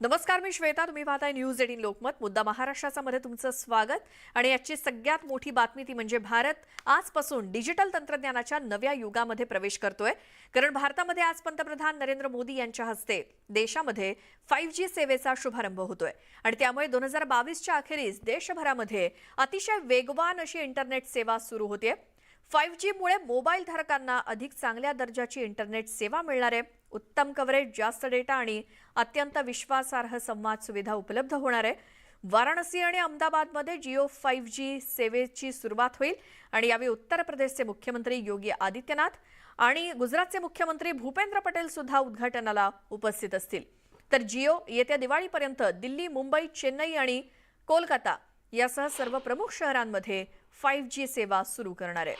नमस्कार, मी श्वेता. तुम्ही पाहताय न्यूज 18 लोकमत. मुद्दा महाराष्ट्राचा मध्ये तुमचं स्वागत. आणि याची सगळ्यात मोठी बातमी ती म्हणजे भारत आजपासून डिजिटल तंत्रज्ञानाच्या नव्या युगामध्ये प्रवेश करतोय. कारण भारतामध्ये आज पंतप्रधान नरेंद्र मोदी यांच्या हस्ते देशामध्ये 5G सेवेचा शुभारंभ होतोय. आणि त्यामुळे 2022च्या अखेरीस देशभरामध्ये अतिशय वेगवान अशी इंटरनेट सेवा सुरू होते. 5G मुळे मोबाईल धारकांना अधिक चांगल्या दर्जाची इंटरनेट सेवा मिळणार आहे. उत्तम कव्हरेज, जास्त डेटा आणि अत्यंत विश्वासार्ह संवाद सुविधा उपलब्ध होणार आहे. वाराणसी आणि अहमदाबादमध्ये जिओ 5G सेवेची सुरुवात होईल. आणि यावेळी उत्तर प्रदेशचे मुख्यमंत्री योगी आदित्यनाथ आणि गुजरातचे मुख्यमंत्री भूपेंद्र पटेल सुद्धा उद्घाटनाला उपस्थित असतील. तर जिओ येत्या दिवाळीपर्यंत दिल्ली, मुंबई, चेन्नई आणि कोलकाता यासह सर्व प्रमुख शहरांमध्ये 5G सेवा सुरू करणार आहे.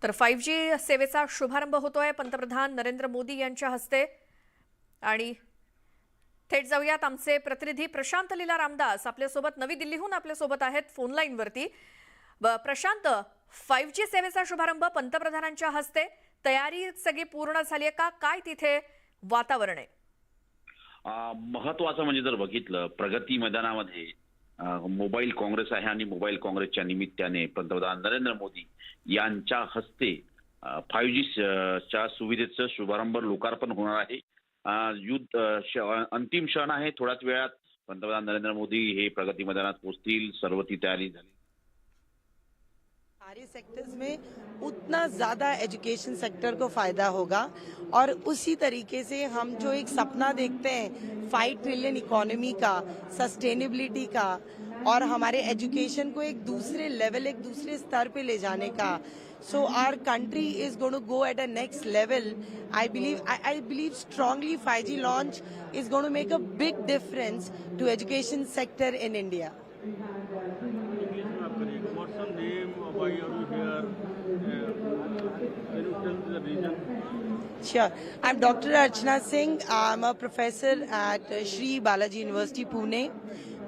तर 5G सेवेचा शुभारंभ होतोय पंतप्रधान नरेंद्र मोदी यांच्या हस्ते. आणि थेट जाऊयात, आमचे प्रतिनिधी प्रशांत लीला रामदास आपल्यासोबत नवी दिल्लीहून आपल्यासोबत आहेत फोन लाईन वरती. प्रशांत, 5G सेवेचा शुभारंभ पंतप्रधानांच्या हस्ते, तयारी सगळी पूर्ण झाली आहे का? काय तिथे वातावरण आहे? महत्वाचं म्हणजे जर बघितलं, प्रगती मैदानामध्ये मोबाईल काँग्रेस आहे आणि मोबाईल काँग्रेसच्या निमित्ताने पंतप्रधान नरेंद्र मोदी यांच्या हस्ते 5G च्या सुविधेचं शुभारंभ, लोकार्पण होणार आहे. अंतिम क्षण आहे. थोड्याच वेळात पंतप्रधान नरेंद्र मोदी हे प्रगती मैदानात पोहोचतील. सर्व ती तयारी झाली. सारे सेक्टर्स में उतना ज़्यादा एजुकेशन सेक्टर को फ़ायदा होगा और उसी तरीके से हम जो एक सपना देखते हैं 5 ट्रिलियन इकोनॉमी का, सस्टेनेबिलिटी का और हमारे एजुकेशन को एक दूसरे लेवल, एक दूसरे स्तर पे ले जाने का. So our country is going to go at a next level. I believe strongly 5G launch is going to make a big difference to education sector in India. What's your name? Why are you here? Can you tell the reason? Sure. I'm Dr. Archana Singh. I'm a professor at Shri Balaji University, Pune.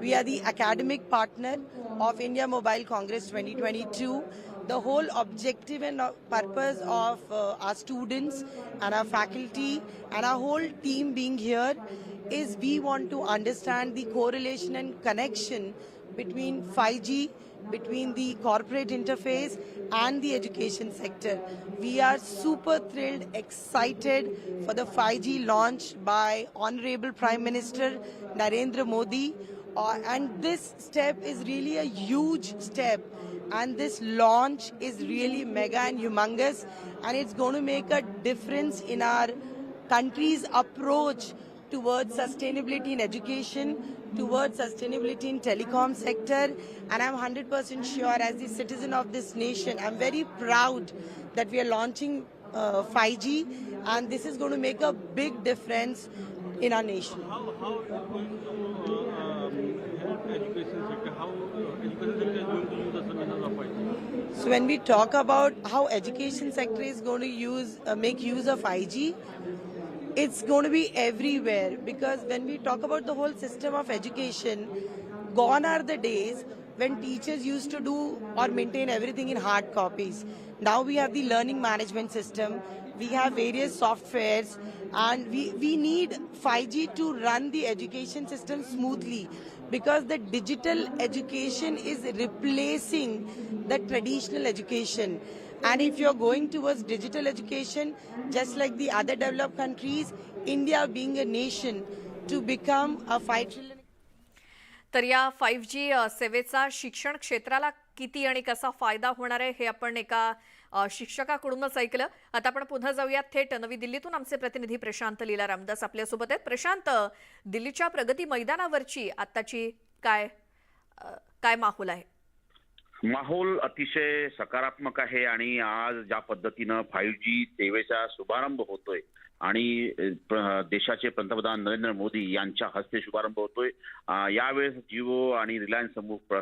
We are the academic partner of India Mobile Congress 2022. The whole objective and purpose of our students and our faculty and our whole team being here is we want to understand the correlation and connection between 5G, between the corporate interface and the education sector. We are super thrilled, excited for the 5G launch by Honorable Prime Minister Narendra Modi. And this step is really a huge step. And this launch is really mega and humongous. And it's going to make a difference in our country's approach towards sustainability in education, towards sustainability in telecom sector. And I'm 100% sure, as the citizen of this nation, I'm very proud that we are launching 5G, and this is going to make a big difference in our nation. How help education sector? How education sector is going to use the services of 5G? So when we talk about how education sector is going to make use of 5G, it's going to be everywhere, because when we talk about the whole system of education, gone are the days when teachers used to do or maintain everything in hard copies. Now we have the learning management system, we have various softwares, and we need 5G to run the education system smoothly, because the digital education is replacing the traditional education. And if you're going towards digital education, just like the other developed countries, India being a nation, to become a 5 trillion. तर या 5G सेवेचा शिक्षण क्षेत्राला किती आणि कसा फायदा होणार आहे हे आपण एका शिक्षकाकडूनच ऐकलं. आता आपण पुन्हा जाऊयात थेट नवी दिल्लीतून. आमचे प्रतिनिधी प्रशांत लीला रामदास आपल्यासोबत आहेत. प्रशांत, दिल्लीच्या प्रगती मैदानावरची आत्ताची काय माहोल आहे? माहोल अतिशय सकारात्मक आहे. आणि आज ज्या पद्धतीनं 5G सेवेचा शुभारंभ होतोय आणि देशाचे पंतप्रधान नरेंद्र मोदी यांच्या हस्ते शुभारंभ होतोय. यावेळेस जिओ आणि रिलायन्स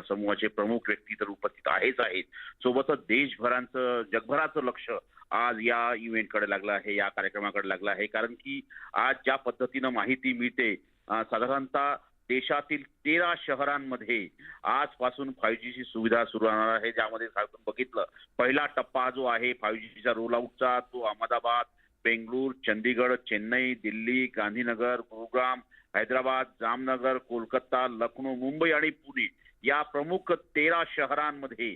समूहाचे प्रमुख व्यक्ती तर उपस्थित आहेत. सोबतच देशभराचं, जगभराचं लक्ष आज या इव्हेंटकडे लागलं आहे, या कार्यक्रमाकडे लागलं आहे. कारण की आज ज्या पद्धतीनं माहिती मिळते, साधारणतः देशातील 13 शहरांमध्ये आजपासून 5G ची सुविधा सुरू होणार आहे. ज्यामध्ये आपण बघितलं पहिला टप्पा जो आहे 5G चा रोल आउटचा तो अहमदाबाद, बेंगळूर, चंदीगड, चेन्नई, दिल्ली, गांधीनगर, गुरुग्राम, हैदराबाद, जामनगर, कोलकाता, लखनौ, मुंबई आणि पुणे या प्रमुख 13 शहरांमध्ये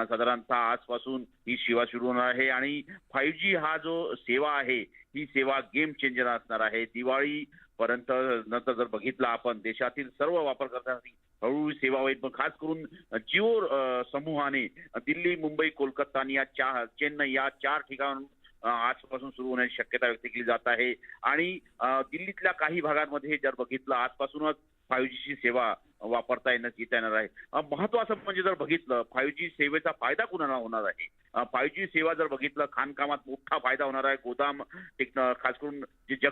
साधारणतः आजपासून ही सेवा सुरू होणार आहे. आणि 5G हा जो सेवा आहे ही सेवा गेम चेंजर असणार आहे. दिवाळी पर्यंत नंतर जर बघितलं आपण देशातील सर्व वापरकर्त्यांसाठी हळूहळू सेवा होईल. पण खास करून जिओ समूहाने दिल्ली, मुंबई, कोलकाता आणि चेन्नई या 4 ठिकाणाहून आजपासून सुरू होण्याची शक्यता व्यक्त केली जात आहे. आणि दिल्लीतल्या काही भागांमध्ये जर बघितलं आजपासूनच 5G ची सेवा वापरता येणार आहे. महत्वाचं म्हणजे जर बघितलं 5G सेवेचा फायदा कुणाला होणार आहे. 5G सेवा जर बघितलं खाणकामात मोठा फायदा होणार आहे. गोदाम खास करून जे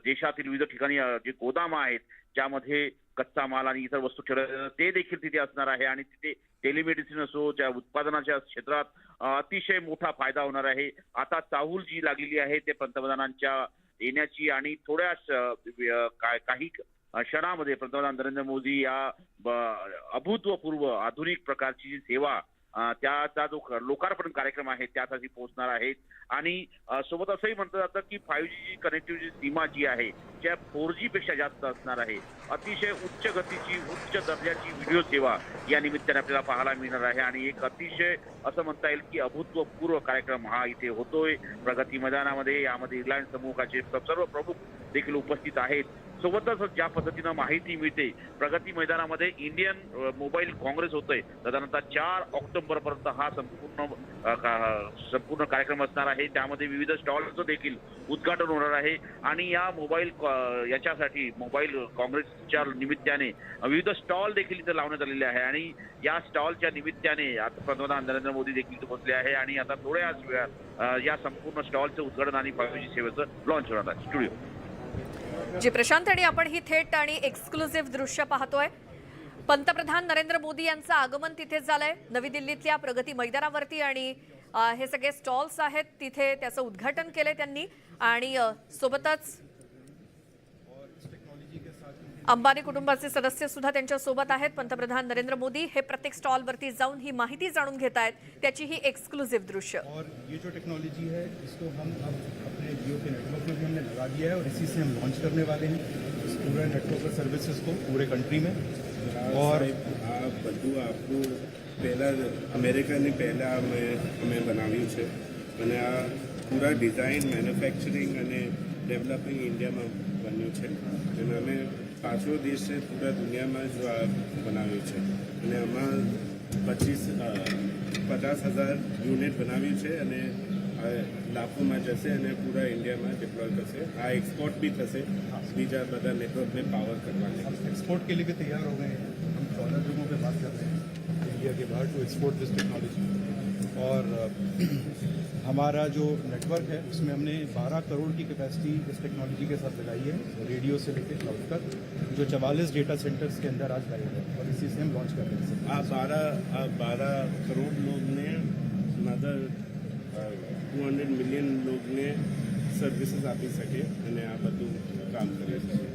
देशातील विविध ठिकाणी जे गोदाम आहेत ज्यामध्ये कच्चा माल आणि इतर वस्तू ठेवल्या ते देखील तिथे असणार आहे. आणि तिथे टेलिमेडिसिन असो त्या उत्पादनाच्या क्षेत्रात अतिशय मोठा फायदा होणार आहे. आता चाहूल जी लागलेली आहे ते पंतप्रधानांच्या येण्याची आणि थोड्या काही क्षणामध्ये पंतप्रधान नरेंद्र मोदी या अभूतपूर्व आधुनिक प्रकारची जी सेवा त्याचा जो लोकार्पण कार्यक्रम आहे त्यासाठी पोहोचणार आहेत. आणि सोबत असंही म्हटलं जातं की 5G कनेक्टिव्हिटी सीमा जी आहे त्या 4G पेक्षा जास्त असणार आहे. अतिशय उच्च गतीची उच्च दर्जाची व्हिडिओ सेवा या निमित्ताने आपल्याला पाहायला मिळणार आहे. आणि एक अतिशय असं म्हणता येईल की अभूतपूर्व कार्यक्रम हा इथे होतोय प्रगती मैदानामध्ये. यामध्ये रिलायन्स समूहाचे सर्व प्रमुख देखील उपस्थित आहेत. सोबतच ज्या पद्धतीनं माहिती मिळते प्रगती मैदानामध्ये इंडियन मोबाईल काँग्रेस होतोय साधारणतः 4 ऑक्टोबर पर्यंत हा संपूर्ण कार्यक्रम असणार आहे. त्यामध्ये विविध स्टॉलचं देखील उद्घाटन होणार आहे. आणि या याच्यासाठी मोबाईल काँग्रेसच्या निमित्ताने विविध स्टॉल देखील इथे लावण्यात आलेले आहे. आणि या स्टॉलच्या निमित्ताने आता पंतप्रधान नरेंद्र मोदी देखील पोहोचले आहे. आणि आता थोड्याच वेळात या संपूर्ण स्टॉलचं उद्घाटन आणि 5G सेवेचं लॉन्च होणार आहे. स्टुडिओ जी प्रशांत, आणि आपण ही थेट आणि एक्सक्लुझिव्ह दृश्य पाहतोय. पंतप्रधान नरेंद्र मोदी यांचं आगमन तिथे झालंय नवी दिल्लीतल्या प्रगती मैदानावरती. आणि हे सगळे स्टॉल्स आहेत तिथे त्याचं उद्घाटन केलंय त्यांनी. आणि सोबतच अंबानी कुटुंबाचे सदस्य सुद्धा त्यांच्या सोबत आहेत. पंतप्रधान नरेंद्र मोदी हे प्रत्येक स्टॉलवरती जाऊन ही माहिती जाणून घेत आहेत. त्याची ही एक्सक्लुझिव्ह दृश्य. और ये जो टेक्नोलॉजी है इसको हम अब अपने जियो के नेटवर्क में भी हमने लगा दिया है और इसी से हम लॉन्च करने वाले हैं इस पूरे नेटवर्क सर्विसेज को पूरे कंट्री में. और બધું આપણું પહેલાં અમેરિકાની પહેલાં અમે બનાવ્યું છે અને આ પૂરા ડિઝાઇન મેન્યુફેક્ચરિંગ અને ડેવલપિંગ ઇન્ડિયામાં બન્યું છે અને અમે પાંચમો દેશ છે પૂરા દુનિયામાં જો આ બનાવ્યું છે અને આમાં 50,000 યુનિટ બનાવ્યું છે અને લાખોમાં જશે અને પૂરા ઇન્ડિયામાં ડિપ્લોય કરશે. આ એક્સપોર્ટ બી થશે બીજા બધા નેટવર્કને પાવર કરવાને. एक्सपोर्ट के लिए भी तैयार हो गए हैं. हम 14 जगहों पे बात कर रहे हैं इंडिया के बाहर टू एक्सपोर्ट दिस टेक्नोलॉजी. और हमारा जो नेटवर्क है उसमें हमने 12 करोड़ की कैपेसिटी इस टेक्नोलॉजी के साथ लगाई है रेडियो से लेकर क्लाउड तक, जो 44 डेटा सेंटर्स के अंदर आज लाइव है और इसी से हम लॉन्च कर रहे हैं. આ 12 કરોડ લોગને નદર 200 મિલિયન લોગને સર્વિસીસ આપી શકે અને આ બધું કામ કરી શકે.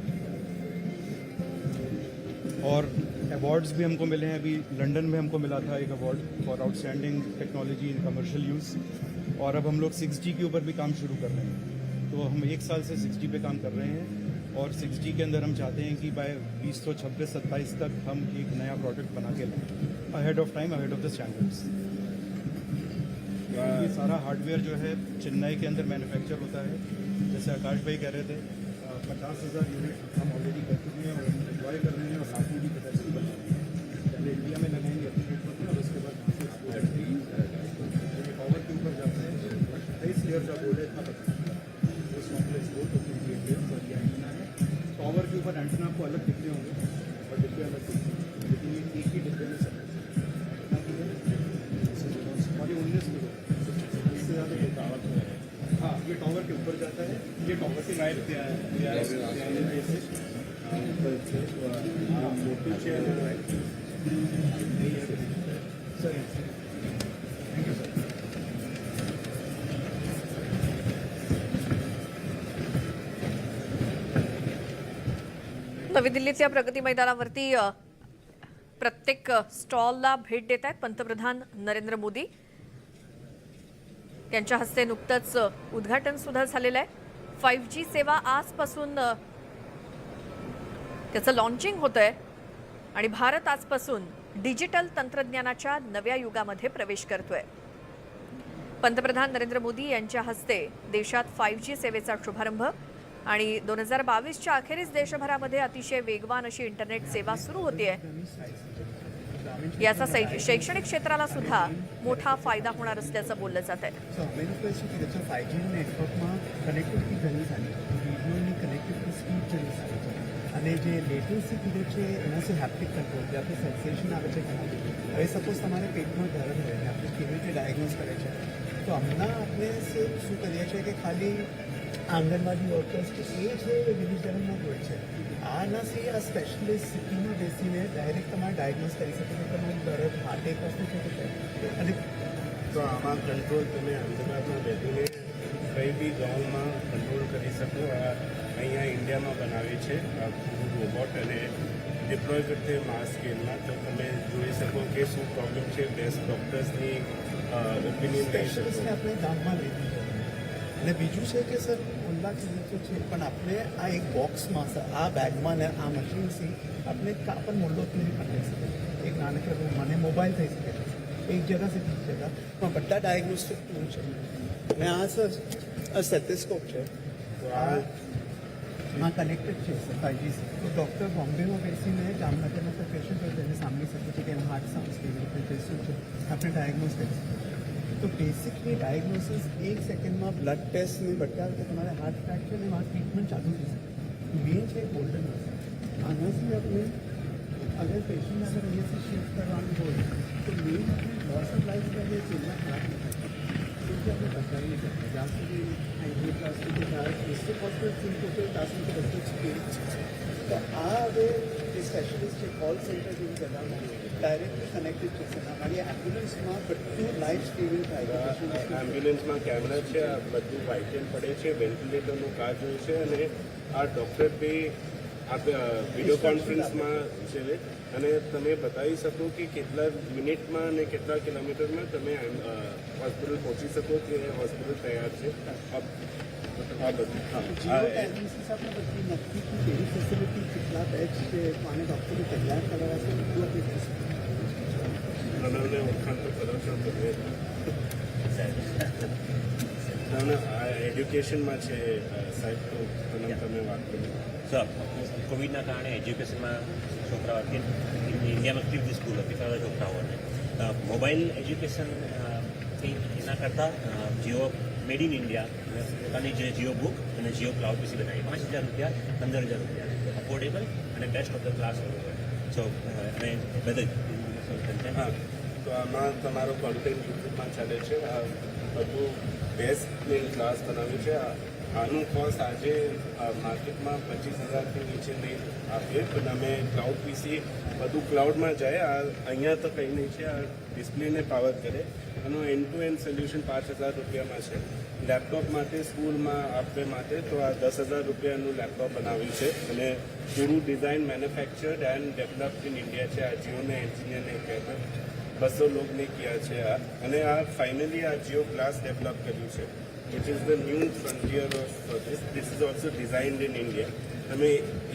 और अवार्ड्स भी हमको मिले हैं. अभी लंदन में हमको मिला था एक award for outstanding technology in commercial use. और अब हम लोग 6G के ऊपर भी काम शुरू कर रहे हैं. तो हम 1 साल से 6G पे काम कर रहे हैं और 6G के अंदर हम चाहते हैं कि बाय 2026-27 तक हम एक नया प्रोडक्ट बना के लाएं ahead of time, ahead of the standards. ये सारा हार्डवेयर जो है चेन्नई के अंदर मैन्युफैक्चर होता है. जैसे आकाश भाई कह रहे थे 50,000 यूनिट हम ऑलरेडी कर चुके हैं और हम डिप्लॉय कर रहे हैं और लाखों की कैपेसिटी बना रहे हैं. पहले इंडिया में लगाएंगे अपने नेटवर्क में और उसके बाद पावर के ऊपर जाते हैं. 28 लेयर का बोर्ड है इतना पता उस कॉम्प्लेक्स बोर्ड और ये एंटीना है. पावर के ऊपर एंटीना आपको अलग दिखते होंगे और डिब्बे अलग दिखते हैं लेकिन ये एक ही डिब्बे में सब और ये 19 किलो इससे ज़्यादा ये टावर है. हाँ, ये टावर के ऊपर जाता है. ये टावर के राइट पे आया Motu chair right sir. Thank you sir. नवी दिल्लीतल्या प्रगती मैदानावरती प्रत्येक स्टॉलला भेट देत आहेत पंतप्रधान नरेंद्र मोदी यांच्या हस्ते नुकतंच उद्घाटन सुद्धा झालेलं आहे 5G सेवा आजपासून त्याचं लॉन्चिंग होतंय आणि भारत आजपासून डिजिटल तंत्रज्ञानाच्या नव्या युगामध्ये प्रवेश करतोय पंतप्रधान नरेंद्र मोदी यांच्या हस्ते देशात 5G सेवेचा शुभारंभ आणि 2022च्या अखेरीस देशभरामध्ये अतिशय वेगवान अशी इंटरनेट सेवा सुरू होतीये याचा शैक्षणिक क्षेत्राला सुद्धा मोठा फायदा होणार असल्याचं बोललं जात आहे So अमेरिका त्याच्या 5G नेटवर्कમાં કનેક્ટિવિટી ઘણી સારી વિડીયોની કનેક્ટિવિટી સ્પીડ ઘણી સારી છે અને જે લેટન્સી પીરિયડ છે એનાથી હેપ્ટિક કંટ્રોલ જે આપણે સેન્સેશન આવે છે ઘણા હવે સપોઝ તમારે પેટમાં દર્દ હોય ને આપણે કેવી રીતે ડાયગ્નોઝ કરે છે તો હમણાં આપણે શું કરીએ છીએ કે ખાલી આંગણવાડી વર્કર્સ કે એ છે ડિવિઝનમાં હોય છે આનાથી આ સ્પેશિયલિસ્ટ સિટીમાં બેસીને ડાયરેક્ટ તમારે ડાયગ્નોઝ કરી શકે છે તમારી દર્દ હાર્ટ એક વસ્તુ છે કે અને તો આમાં કંટ્રોલ તમે અમદાવાદમાં બેસીને કઈ બી ગામમાં કંટ્રોલ કરી શકો આ અહીંયા ઇન્ડિયામાં બનાવી છે આ રોબોટ અને ડિપ્લોય કરતે માસ સ્કેલમાં તો તમે જોઈ શકો કે શું પ્રોબ્લેમ છે બેસ્ટ ડૉક્ટર્સની ઓપિનિયન લઈ શકો સ્પેશિયલિસ્ટને આપણે ગામમાં લીધી છે અને બીજું છે કે સર ખુલ્લા ક્લિનિક તો છે પણ આપણે આ એક બોક્સમાં સર આ બેગમાં ને આ મશીનથી આપણે કાપડ મોલ્ડો ક્લિનિક પણ લઈ શકીએ એક નાનકડા રૂમમાં અને મોબાઈલ થઈ શકે છે એક જગ્યાથી બીજી જગ્યા પણ બધા ડાયગ્નોસ્ટિક ટૂલ છે અને આ સર આ સ્ટેથોસ્કોપ છે તો આ કનેક્ટેડ છે સર 5G તો ડૉક્ટર બોમ્બેમાં બેસીને જામનગરના કોઈ પેશન્ટ હોય તેને સાંભળી શકે છે કે એનું હાર્ટ સાઉન્ડ કેવી રીતે છે શું છે આપણે ડાયગ્નોઝ કરી શકીએ તો બેસિકલી ડાયગ્નોસિસ એક સેકન્ડમાં બ્લડ ટેસ્ટ ને બધા કે તમારે હાર્ટ ફ્રેક્ચર ને એમાં ટ્રીટમેન્ટ ચાલુ થઈ શકે મેઇન છે ગોલ્ડન આનાથી આપણે અગર પેશન્ટ અગર અહીંયાથી શિફ્ટ કરવાનું હોય તો મેઇન આપણે લોસ ઓફ લાઈફ કરીએ છીએ એના ખરાબ નથી આપણે બચાવી નહીં શકીએ જ્યાં સુધી આઈડિયોપ્લાસ્ટી કે ડિસ્ટ્રિક્ટ હોસ્પિટલ સિંક હોશે ત્યાં સુધી બધું જ કેવી છે તો આ હવે જે સ્પેશિયલિસ્ટ છે કોલ સેન્ટર જેવી જગામાં ડાયરેક્ટલી કનેક્ટેડ છે સર અમારી એમ્બ્યુલન્સમાં બધું લાઈવ સ્ટ્રીમિંગ થાય એમ્બ્યુલન્સમાં કેમેરા છે આ બધું વાઇટલ પડે છે વેન્ટિલેટરનું કાર્ડ હોય છે અને આ ડૉક્ટર બી આ વિડીયો કોન્ફરન્સમાં છે અને તમે બતાવી શકો કે કેટલા મિનિટમાં અને કેટલા કિલોમીટરમાં તમે હોસ્પિટલ પહોંચી શકો કે હોસ્પિટલ તૈયાર છે આ બધું જીરો ડાયગ્નોસિસ આપણે બધી નક્કી કેવી ફેસિલિટી કેટલા બેડ છે અને ડૉક્ટરે તૈયાર કરાવ્યા છે બધું આપણે કરી શકીએ અને ઓળખાણ તો કરો છો તમે અને આ એડ્યુકેશનમાં છે સાહેબ તો તમે વાત કરી સર કોવિડના કારણે એજ્યુકેશનમાં છોકરાઓ ઇન્ડિયામાં કેટલી સ્કૂલ હતી બધા છોકરાઓને મોબાઈલ એજ્યુકેશન એના કરતાં જીઓ મેડ ઇન ઇન્ડિયા પોતાની જે જીઓ બુક અને જીઓ ક્લાઉડ પીસી બનાવી 5,000 રૂપિયા 15,000 રૂપિયા અફોર્ડેબલ અને બેસ્ટ ઓફ ધ ક્લાસ સો અને બધા હા તો આમાં તમારો કોન્ટેન્ટ યુટ્યુબમાં ચાલે છે આ બધું બેસ્ટ ક્લાસ બનાવ્યું છે આનું કોસ્ટ આજે માર્કેટમાં 25,000થી નીચે નહીં આપીએ પણ અમે ક્લાઉડ પીસી બધું ક્લાઉડમાં જાય આ અહીંયા તો કંઈ નહીં છે આ ડિસ્પ્લેને પાવર કરે આનું એન્ડ ટુ એન્ડ સોલ્યુશન 5,000 રૂપિયામાં છે લેપટોપ માટે સ્કૂલમાં આપવા માટે તો આ 10,000 રૂપિયાનું લેપટોપ બનાવ્યું છે અને પૂરું design manufactured and developed in India છે આ જીઓને એન્જિનિયરને કહેતા 200 લોકોને કિયા છે આ અને આ ફાઇનલી આ જીઓ ગ્લાસ ડેવલપ કર્યું છે which is the new frontier of this. This is also designed in India. તમે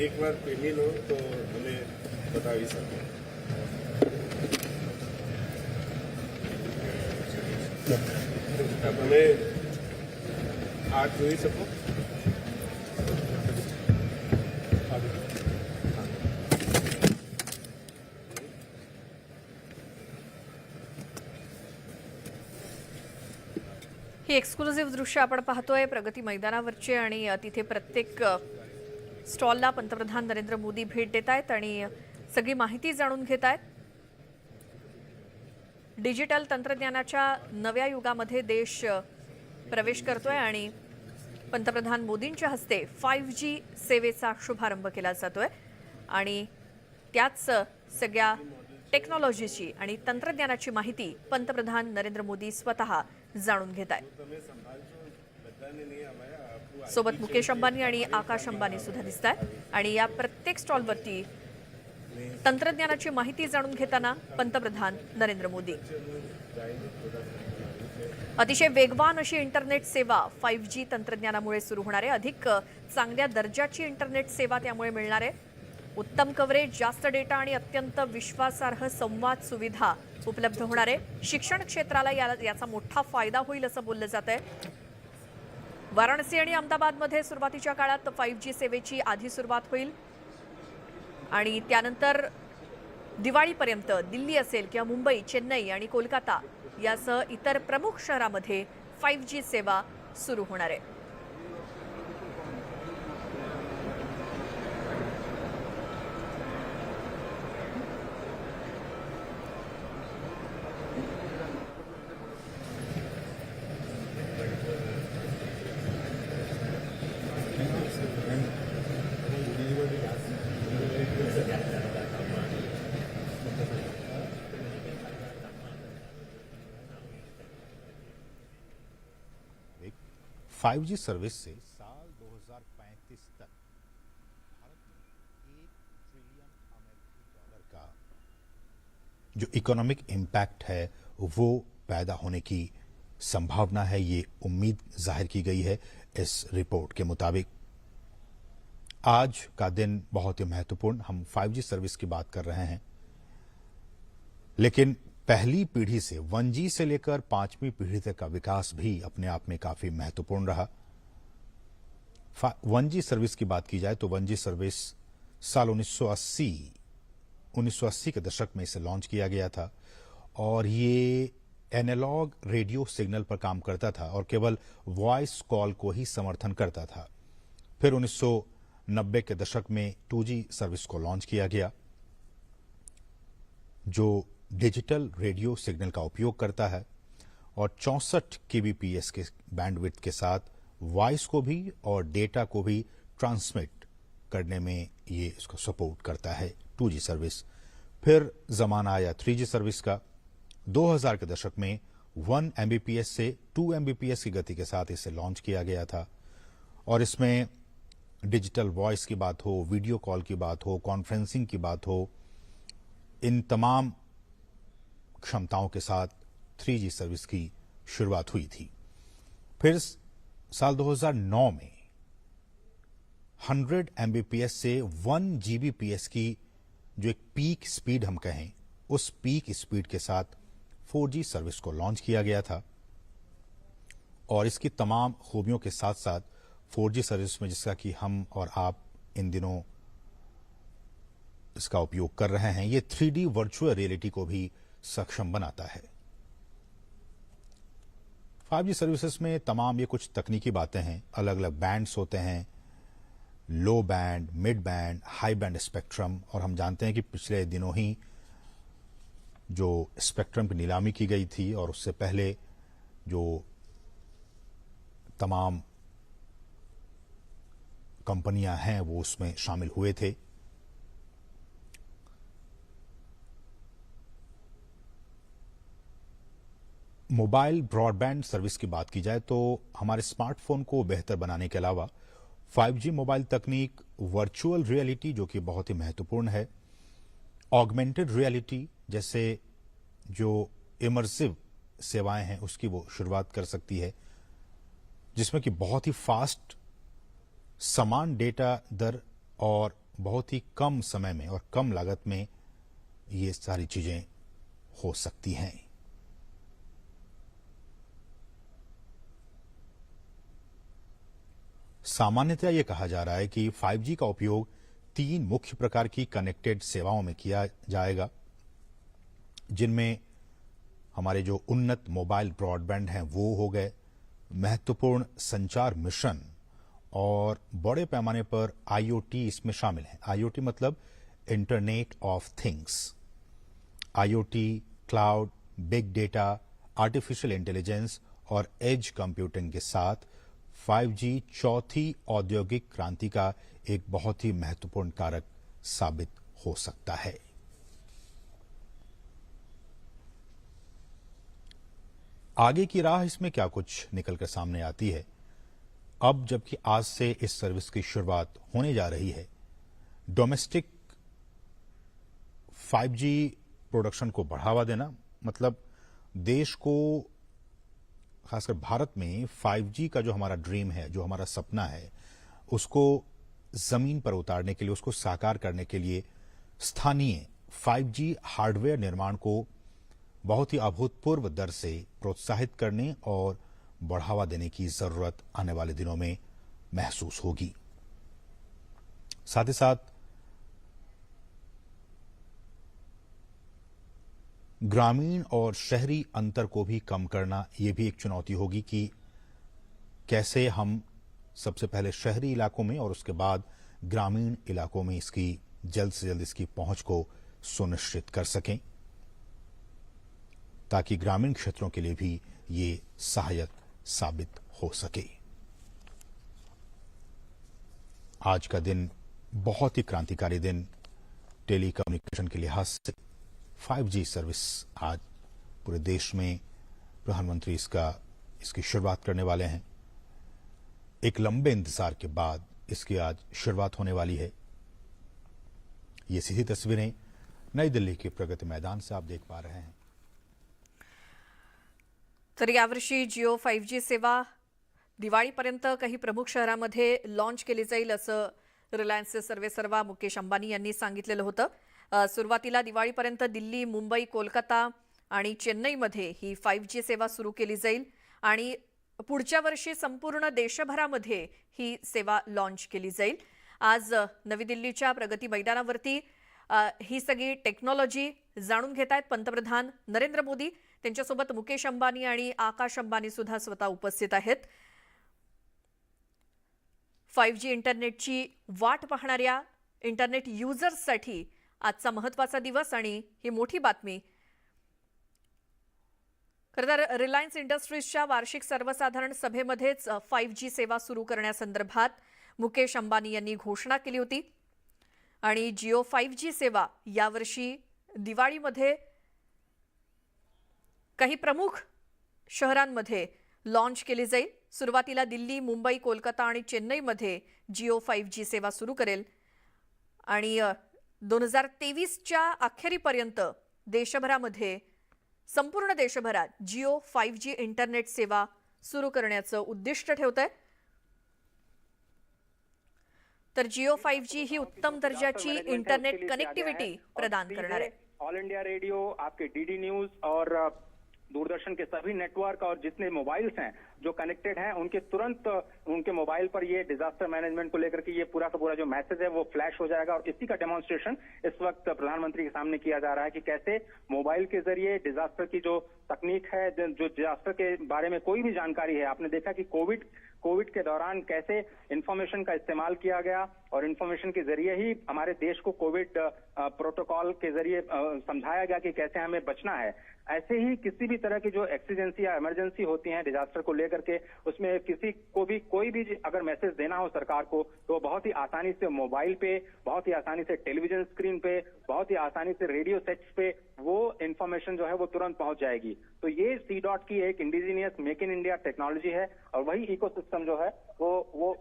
એકવાર પહેરી લો તો તમે બતાવી શકો તમે આ જોઈ શકો ही एक्सक्लुझिव्ह दृश्य आपण पाहतोय प्रगती मैदानावरचे आणि तिथे प्रत्येक स्टॉलला पंतप्रधान नरेंद्र मोदी भेट देत आहेत आणि सगळी माहिती जाणून घेत आहेत डिजिटल तंत्रज्ञानाच्या नव्या युगामध्ये देश प्रवेश करतोय आणि पंतप्रधान मोदींच्या हस्ते 5G सेवेचा शुभारंभ केला जातोय आणि त्याच सगळ्या टेक्नॉलॉजीची आणि तंत्रज्ञानाची माहिती पंतप्रधान नरेंद्र मोदी स्वतः जाणून घेत आहेत તમે સંભાળજો બધાને નહીં આવ્યા सोबत मुकेश अंबानी आणि आकाश अंबानी सुद्धा दिसत आहेत आणि या प्रत्येक स्टॉलवरती तंत्रज्ञानाची माहिती जाणून घेताना पंतप्रधान नरेंद्र मोदी. अतिशय वेगवान अशी इंटरनेट सेवा 5G तंत्रज्ञानामुळे सुरू होणार आहे. अधिक चांगल्या दर्जाची इंटरनेट सेवा त्यामुळे मिळणार आहे. उत्तम कव्हरेज, जास्त डेटा आणि अत्यंत विश्वासार्ह संवाद सुविधा उपलब्ध होणार आहे. शिक्षण क्षेत्राला याचा मोठा फायदा होईल असं बोललं जात आहे. वाराणसी आणि अहमदाबादमध्ये सुरुवातीच्या काळात 5G सेवेची आधी सुरुवात होईल आणि त्यानंतर दिवाळीपर्यंत दिल्ली असेल किंवा मुंबई, चेन्नई आणि कोलकाता यासह इतर प्रमुख शहरामध्ये 5G सेवा सुरू होणार आहे. फाइव जी सर्विस से साल 2035 तक भारत में $1 ट्रिलियन का जो इकोनॉमिक इम्पैक्ट है वो पैदा होने की संभावना है, ये उम्मीद जाहिर की गई है. इस रिपोर्ट के मुताबिक आज का दिन बहुत ही महत्वपूर्ण, हम 5G सर्विस की बात कर रहे हैं, लेकिन पहली पीढ़ी से 1G से लेकर 5वीं पीढ़ी तक का विकास भी अपने आप में काफी महत्वपूर्ण रहा. 1G सर्विस की बात की जाए तो 1G सर्विस साल 1980 के दशक में इसे लॉन्च किया गया था और ये एनालॉग रेडियो सिग्नल पर काम करता था और केवल वॉइस कॉल को ही समर्थन करता था. फिर 1990 के दशक में 2G सर्विस को लॉन्च किया गया जो डिजिटल रेडियो सिग्नल का उपयोग करता है और 64 kbps के बैंडविड्थ के साथ वॉइस को भी और डेटा को भी ट्रांसमिट करने में ये इसको सपोर्ट करता है 2G सर्विस. फिर जमाना आया 3G सर्विस का. 2000 के दशक में 1 Mbps से 2 Mbps की गति के साथ इसे लॉन्च किया गया था और इसमें डिजिटल वॉइस की बात हो, वीडियो कॉल की बात हो, कॉन्फ्रेंसिंग की बात हो, इन तमाम क्षमताओं के साथ 3G सर्विस की शुरुआत हुई थी. फिर साल 2009 में 100 Mbps से 1 Gbps की जो एक पीक स्पीड हम कहें, उस पीक स्पीड के साथ 4G सर्विस को लॉन्च किया गया था और इसकी तमाम खूबियों के साथ साथ 4G सर्विस में जिसका कि हम और आप इन दिनों इसका उपयोग कर रहे हैं, ये 3D वर्चुअल रियलिटी को भी सक्षम बनाता है. 5G सर्विसेज में तमाम ये कुछ तकनीकी बातें हैं. अलग अलग बैंड्स होते हैं, लो band, mid band, high band spectrum, और हम जानते हैं कि पिछले दिनों ही जो स्पेक्ट्रम की नीलामी की गई थी और उससे पहले जो तमाम कंपनियां हैं वो उसमें शामिल हुए थे. मोबाइल ब्रॉडबैंड सर्विस की बात की जाए तो हमारे स्मार्टफोन को बेहतर बनाने के अलावा 5G मोबाइल तकनीक, वर्चुअल रियलिटी जो कि बहुत ही महत्वपूर्ण है, ऑगमेंटेड रियलिटी जैसे जो इमर्सिव सेवाएं हैं उसकी वो शुरुआत कर सकती है, जिसमें कि बहुत ही फास्ट, समान डेटा दर और बहुत ही कम समय में और कम लागत में ये सारी चीजें हो सकती हैं. सामान्यतः यह कहा जा रहा है कि 5G का उपयोग 3 मुख्य प्रकार की कनेक्टेड सेवाओं में किया जाएगा, जिनमें हमारे जो उन्नत मोबाइल ब्रॉडबैंड हैं वो हो गए, महत्वपूर्ण संचार मिशन और बड़े पैमाने पर IoT इसमें शामिल है. IoT मतलब internet of things. IoT, cloud, big data, artificial intelligence और एज कंप्यूटिंग के साथ 5G चौथी औद्योगिक क्रांति का एक बहुत ही महत्वपूर्ण कारक साबित हो सकता है. आगे की राह इसमें क्या कुछ निकलकर सामने आती है, अब जबकि आज से इस सर्विस की शुरुआत होने जा रही है, डोमेस्टिक 5G प्रोडक्शन को बढ़ावा देना, मतलब देश को, खासकर भारत में 5G का जो हमारा ड्रीम है, जो हमारा सपना है, उसको जमीन पर उतारने के लिए, उसको साकार करने के लिए स्थानीय 5G हार्डवेयर निर्माण को बहुत ही अभूतपूर्व दर से प्रोत्साहित करने और बढ़ावा देने की जरूरत आने वाले दिनों में महसूस होगी। साथ ही साथ ग्रामीण और शहरी अंतर को भी कम करना, यह भी एक चुनौती होगी कि कैसे हम सबसे पहले शहरी इलाकों में और उसके बाद ग्रामीण इलाकों में इसकी जल्द से जल्द इसकी पहुंच को सुनिश्चित कर सकें, ताकि ग्रामीण क्षेत्रों के लिए भी ये सहायक साबित हो सके। आज का दिन बहुत ही क्रांतिकारी दिन, टेलीकम्युनिकेशन के लिहाज से 5G सर्विस आज पूरे देश में प्रधानमंत्री इसकी शुरुआत करने वाले हैं। एक लंबे इंतजार के बाद इसकी आज शुरुआत होने वाली है। ये सीधी तस्वीरें नई दिल्ली के प्रगति मैदान से आप देख पा रहे हैं। तर यावर्षी जिओ 5G सेवा दिवाळीपर्यंत काही प्रमुख शहरांमध्ये लॉन्च केली जाईल असं रिलायन्सचे सर्वेसर्वा मुकेश अंबानी यांनी सांगितलेलं होतं। सुरुवातीला दिवाळीपर्यंत दिल्ली, मुंबई, कोलकाता आणि चेन्नईमध्ये ही 5G सेवा सुरू केली जाईल आणि पुढच्या वर्षी संपूर्ण देशभरामध्ये ही सेवा लॉन्च केली जाईल। आज नवी दिल्लीच्या प्रगती मैदानावरती ही सगळी टेक्नॉलॉजी जाणून घेत आहेत पंतप्रधान नरेंद्र मोदी। त्यांच्यासोबत मुकेश अंबानी आणि आकाश अंबानी सुद्धा स्वतः उपस्थित आहेत। 5G इंटरनेटची वाट पाहणाऱ्या इंटरनेट युजर्ससाठी आजचा महत्त्वाचा दिवस आणि ही मोठी बातमी। खरं तर रिलायन्स इंडस्ट्रीजच्या वार्षिक सर्वसाधारण सभेमध्येच 5G सेवा सुरू करण्यासंदर्भात मुकेश अंबानी यांनी घोषणा केली होती आणि जिओ 5G सेवा यावर्षी दिवाळीमध्ये काही प्रमुख शहरांमध्ये लॉन्च केली जाईल। सुरुवातीला दिल्ली, मुंबई, कोलकाता आणि चेन्नईमध्ये जिओ 5G सेवा सुरू करेल आणि 2023च्या अखेरीपर्यंत देशभरामध्ये, संपूर्ण देशभरात जिओ 5G इंटरनेट सेवा सुरू करण्याचं उद्दिष्ट ठेवतंय। तर जिओ 5G ही उत्तम दर्जाची इंटरनेट कनेक्टिव्हिटी प्रदान करणार आहे। ऑल इंडिया रेडियो, आपके डीडी न्यूज और दूरदर्शन के सभी नेटवर्क और जितने मोबाइल्स हैं जो कनेक्टेड हैं, उनके तुरंत उनके मोबाइल पर ये डिजास्टर मैनेजमेंट को लेकर के ये पूरा का पूरा जो मैसेज है वो फ्लैश हो जाएगा। और इसी का डेमोन्स्ट्रेशन इस वक्त प्रधानमंत्री के सामने किया जा रहा है कि कैसे मोबाइल के जरिए डिजास्टर की जो तकनीक है, जो डिजास्टर के बारे में कोई भी जानकारी है, आपने देखा कि कोविड के दौरान कैसे इंफॉर्मेशन का इस्तेमाल किया गया और इंफॉर्मेशन के जरिए ही हमारे देश को कोविड प्रोटोकॉल के जरिए समझाया गया कि कैसे हमें बचना है। ऐसे ही किसी भी तरह की जो एक्सीडेंसी या इमरजेंसी होती है डिजास्टर को लेकर के, उसमें किसी को भी कोई भी अगर मैसेज देना हो सरकार को, तो बहुत ही आसानी से मोबाइल पे, बहुत ही आसानी से टेलीविजन स्क्रीन पे, बहुत ही आसानी से रेडियो सेट्स पे वो इंफॉर्मेशन जो है वो तुरंत पहुंच जाएगी। तो ये C.डॉट की एक indigenous make in India technology है और वही इकोसिस्टम जो है वो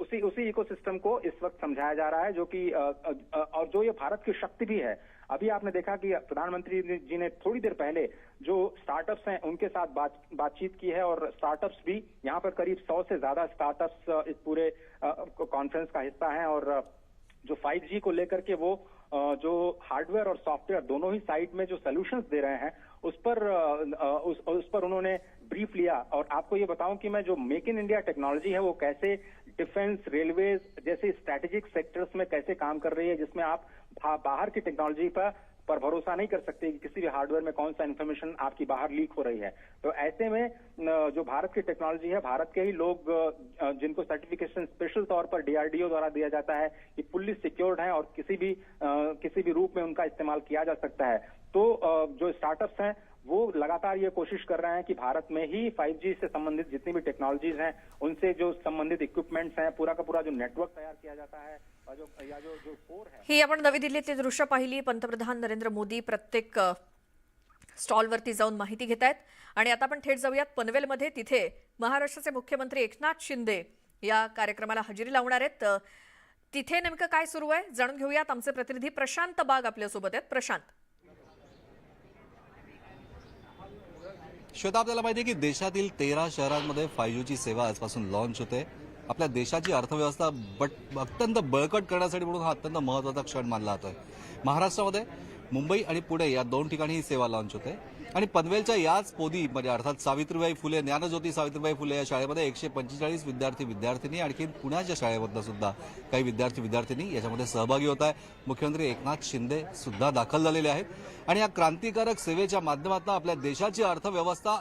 उसी इकोसिस्टम को इस वक्त समझाया जा रहा है, जो कि और जो ये भारत की शक्ति भी है। अभी आपने देखा कि प्रधानमंत्री जी ने थोड़ी देर पहले जो स्टार्टअप्स हैं उनके साथ बातचीत की है और स्टार्टअप्स भी यहाँ पर करीब 100 से ज्यादा स्टार्टअप्स इस पूरे कॉन्फ्रेंस का हिस्सा हैं और जो 5G को लेकर के वो जो हार्डवेयर और सॉफ्टवेयर दोनों ही साइड में जो सॉल्यूशंस दे रहे हैं उस पर उन्होंने ब्रीफ लिया। और आपको ये बताऊं कि मैं जो मेक इन इंडिया टेक्नोलॉजी है वो कैसे डिफेंस, रेलवेज जैसे स्ट्रैटेजिक सेक्टर्स में कैसे काम कर रही है, जिसमें आप बाहर की टेक्नोलॉजी पर भरोसा नहीं कर सकते कि किसी भी हार्डवेयर में कौन सा इन्फॉर्मेशन आपकी बाहर लीक हो रही है। तो ऐसे में जो भारत की टेक्नोलॉजी है, भारत के ही लोग जिनको सर्टिफिकेशन स्पेशल तौर पर DRDO द्वारा दिया जाता है कि फुल्ली सिक्योर्ड है और किसी भी रूप में उनका इस्तेमाल किया जा सकता है। तो जो स्टार्टअप्स हैं वो लगातार ये कोशिश कर रहे हैं कि भारत में ही 5G से संबंधित जितनी भी टेक्नोलॉजीज हैं उनसे जो संबंधित इक्विपमेंट्स हैं, पूरा का पूरा जो नेटवर्क तैयार किया जाता है और जो कोर है। ही आपण नवी दिल्लीतली दृश्य पाहिली। पंतप्रधान नरेंद्र मोदी प्रत्येक स्टॉलवरती जाऊन माहिती घेत आहेत आणि आता आपण थेट जाऊयात पनवेलमध्ये। तिथे महाराष्ट्राचे मुख्यमंत्री एकनाथ शिंदे या कार्यक्रमाला हजेरी लावणार आहेत. तिथे नेमकं काय सुरू आहे जाणून घेऊयात. आमचे प्रतिनिधी प्रशांत बाग आपल्यासोबत आहेत. प्रशांत, श्वेता, आपल्याला माहिती आहे की देशातील 13 शहरांमध्ये 5Gची सेवा आजपासून लॉन्च होते. आपल्या देशाची अर्थव्यवस्था अत्यंत बळकट करण्यासाठी म्हणून हा अत्यंत महत्त्वाचा क्षण मानला जातोय. महाराष्ट्रामध्ये मुंबई आणि पुणे या 2 ठिकाणी ही सेवा लॉन्च होते आणि पनवेलच्या याच पोदी म्हणजे अर्थात सावित्रीबाई फुले, ज्ञानज्योती सावित्रीबाई फुले या शाळेमध्ये 145 विद्यार्थी आणि पुण्याच्या शाळेमधनं सुद्धा काही विद्यार्थी याच्यामध्ये सहभागी होत आहे. मुख्यमंत्री एकनाथ शिंदे सुद्धा दाखल झालेले आहेत आणि या क्रांतिकारक सेवेच्या माध्यमातून आपल्या देशाची अर्थव्यवस्था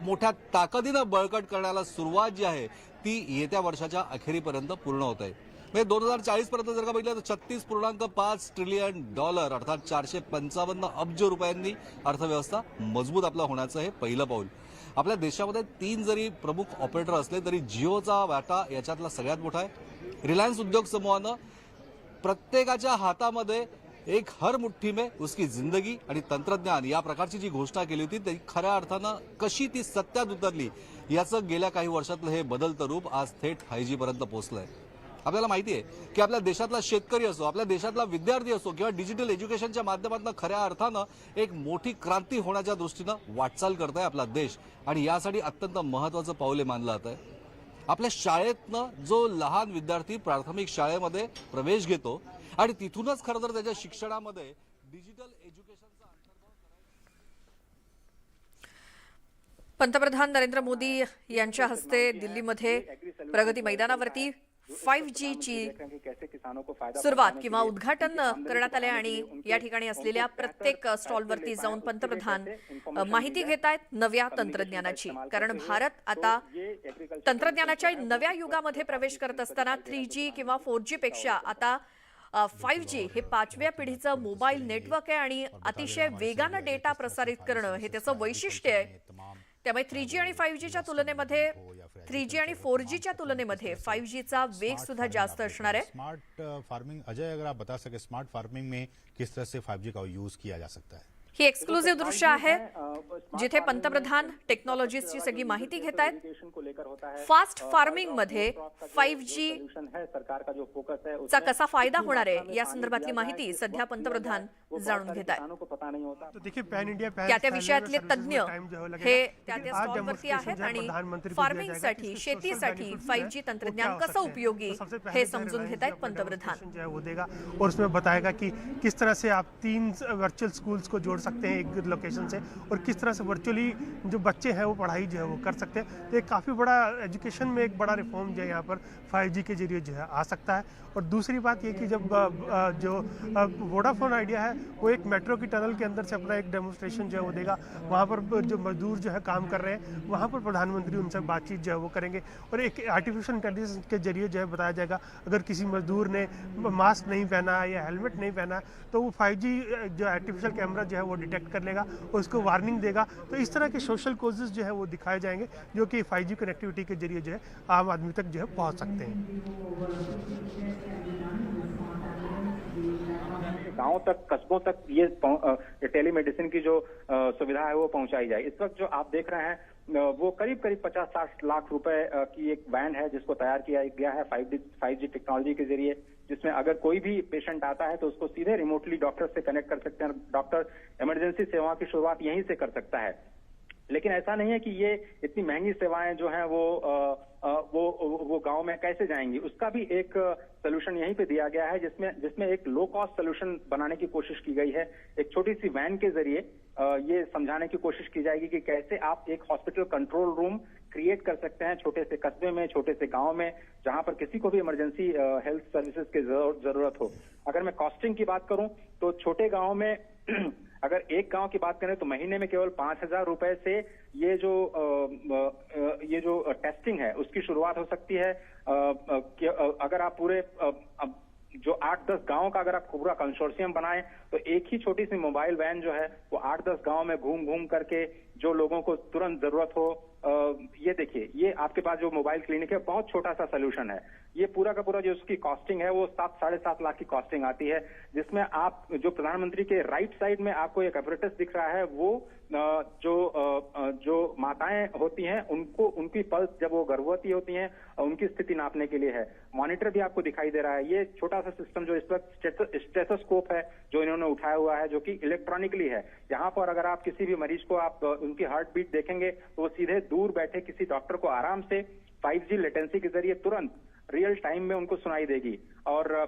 मोठ्या ताकदीनं बळकट करण्याला सुरुवात जी आहे ती येत्या वर्षाच्या अखेरीपर्यंत पूर्ण होत आहे. म्हणजे 2040 पर्यंत जर का बघितलं तर $36.5 ट्रिलियन अर्थात 455 अब्ज रुपयांनी अर्थव्यवस्था मजबूत आपलं होण्याचं हे पहिलं पाऊल. आपल्या देशामध्ये 3 जरी प्रमुख ऑपरेटर असले तरी जिओचा वाटा याच्यातला सगळ्यात मोठा आहे. रिलायन्स उद्योग समूहानं प्रत्येकाच्या हातामध्ये एक हर मुठ्ठी में उसकी जिंदगी आणि तंत्रज्ञान या प्रकारची जी घोषणा केली होती ती खऱ्या अर्थानं कशी ती सत्यात उतरली याचं गेल्या काही वर्षातलं हे बदलतं रूप आज थेट 5G पर्यंत पोहोचलंय. आपल्याला माहिती आहे की आपल्या देशातला शेतकरी असो, आपल्या देशातला विद्यार्थी असो किंवा डिजिटल एज्युकेशनच्या माध्यमातून खऱ्या अर्थानं एक मोठी क्रांती होण्याच्या दृष्टीनं वाटचाल करत आहे आपला देश आणि यासाठी अत्यंत महत्त्वाचं पाऊल मानलं जात आहे. आपल्या शाळेतनं जो लहान विद्यार्थी प्राथमिक शाळेमध्ये प्रवेश घेतो आणि तिथूनच खरं तर त्याच्या शिक्षणामध्ये डिजिटल एज्युकेशनचा पंतप्रधान नरेंद्र मोदी यांच्या हस्ते दिल्लीमध्ये प्रगती मैदानावरती 5Gची सुरुवात किंवा उद्घाटन करण्यात आले आणि या ठिकाणी असलेल्या प्रत्येक स्टॉलवरती जाऊन पंतप्रधान माहिती घेत आहेत नव्या तंत्रज्ञानाची. कारण भारत आता तंत्रज्ञानाच्या नव्या युगामध्ये प्रवेश करत असताना 3G किंवा 4G पेक्षा आता 5G हे 5व्या पिढीचं मोबाईल नेटवर्क आहे आणि अतिशय वेगानं डेटा प्रसारित करणं हे त्याचं वैशिष्ट्य आहे. त्यामुळे 3G आणि 5Gच्या तुलनेमध्ये 3G आणि 4Gच्या तुलनेमध्ये 5Gचा वेग सुद्धा जास्त असणार आहे. स्मार्ट फार्मिंग, अजय अगर आप बता सके स्मार्ट फार्मिंग में किस तरह से 5G का यूज किया जा सकता है? ही एक्सक्लुझिव्ह दृश्य आहे जिथे पंतप्रधान टेक्नॉलॉजीजची सगळी माहिती घेत आहेत. फास्ट फार्मिंग मध्ये 5G चा कसा फायदा होणार आहे या संदर्भातली माहिती सध्या पंतप्रधान जाणून घेत आहेत. त्या विषयातले तज्ज्ञ हे त्या स्टॉलवरती आहेत आणि फार्मिंगसाठी, शेतीसाठी 5G तंत्रज्ञान कसं उपयोगी हे समजून घेत आहेत पंतप्रधान. और उसमें बताएगा कि किस तरह से आप 3 वर्चुअल स्कूल्स को जोड़ सकते हैं एक लोकेशन से और किस तरह से वर्चुअली जो बच्चे हैं वो पढ़ाई जो है वो कर सकते हैं. तो एक काफ़ी बड़ा एजुकेशन में एक बड़ा रिफॉर्म जो है यहाँ पर 5G के जरिए जो है आ सकता है. और दूसरी बात ये कि जब जो वोडाफोन आइडिया है वो एक मेट्रो की टनल के अंदर से अपना एक डेमोन्स्ट्रेशन जो है वो देगा. वहाँ पर जो मजदूर जो है काम कर रहे हैं वहाँ पर प्रधानमंत्री उनसे बातचीत जो है वो करेंगे और एक आर्टिफिशियल इंटेलिजेंस के जरिए जो है बताया जाएगा अगर किसी मजदूर ने मास्क नहीं पहना या हेलमेट नहीं पहना तो वो 5G जो आर्टिफिशियल कैमरा जो है वो डिटेक्ट कर लेगा और उसको वार्निंग देगा. तो इस तरह के सोशल कॉजेज जो है वो दिखाए जाएंगे जो कि 5G कनेक्टिविटी के जरिए जो है आम आदमी तक जो है पहुँच सकते हैं. गांव तक, कस्बों तक ये टेलीमेडिसिन की जो सुविधा है वो पहुंचाई जाए. इस वक्त जो आप देख रहे हैं वो करीब 50-60 लाख रुपए की एक वैन है जिसको तैयार किया गया है 5G टेक्नोलॉजी के जरिए, जिसमें अगर कोई भी पेशेंट आता है तो उसको सीधे रिमोटली डॉक्टर से कनेक्ट कर सकते हैं. डॉक्टर इमरजेंसी सेवाओं की शुरुआत यहीं से कर सकता है. लेकिन ऐसा नहीं है कि ये इतनी महंगी सेवाएं जो हैं वो गांव में कैसे जाएंगी, उसका भी एक सोल्यूशन यहीं पे दिया गया है जिसमें एक लो कॉस्ट सोल्यूशन बनाने की कोशिश की गई है. एक छोटी सी वैन के जरिए ये समझाने की कोशिश की जाएगी कि कैसे आप एक हॉस्पिटल कंट्रोल रूम क्रिएट कर सकते हैं छोटे से कस्बे में, छोटे से गांव में, जहां पर किसी को भी इमरजेंसी हेल्थ सर्विसेज की जरूरत हो. अगर मैं कॉस्टिंग की बात करूं तो छोटे गांव में अगर एक गांव की बात करें तो महीने में केवल 5,000 रुपए से ये जो टेस्टिंग है उसकी शुरुआत हो सकती है. अगर आप पूरे जो 8-10 गांव का अगर आप पूरा कंसोर्शियम बनाएं तो एक ही छोटी सी मोबाइल वैन जो है वो 8-10 गांव में घूम करके जो लोगों को तुरंत जरूरत हो ये देखिए, ये आपके पास जो मोबाइल क्लिनिक है बहुत छोटा सा सोल्यूशन है। ये पूरा का पूरा जो उसकी कॉस्टिंग है वो 7-7.5 लाख की कॉस्टिंग आती है, जिसमें आप जो प्रधानमंत्री के राइट साइड में आपको एक apparatus दिख रहा है, वो जो माताएं होती हैं उनको उनकी पल्स जब वो गर्भवती होती हैं उनकी स्थिति नापने के लिए है। मॉनिटर भी आपको दिखाई दे रहा है। ये छोटा सा सिस्टम जो इस वक्त स्टेथोस्कोप है जो इन्होंने उठाया हुआ है, जो कि इलेक्ट्रॉनिकली है। यहाँ पर अगर आप किसी भी मरीज को आप उनकी हार्ट बीट देखेंगे तो वो सीधे दूर बैठे किसी डॉक्टर को आराम से 5G लेटेंसी के जरिए तुरंत रियल टाइम में उनको सुनाई देगी। और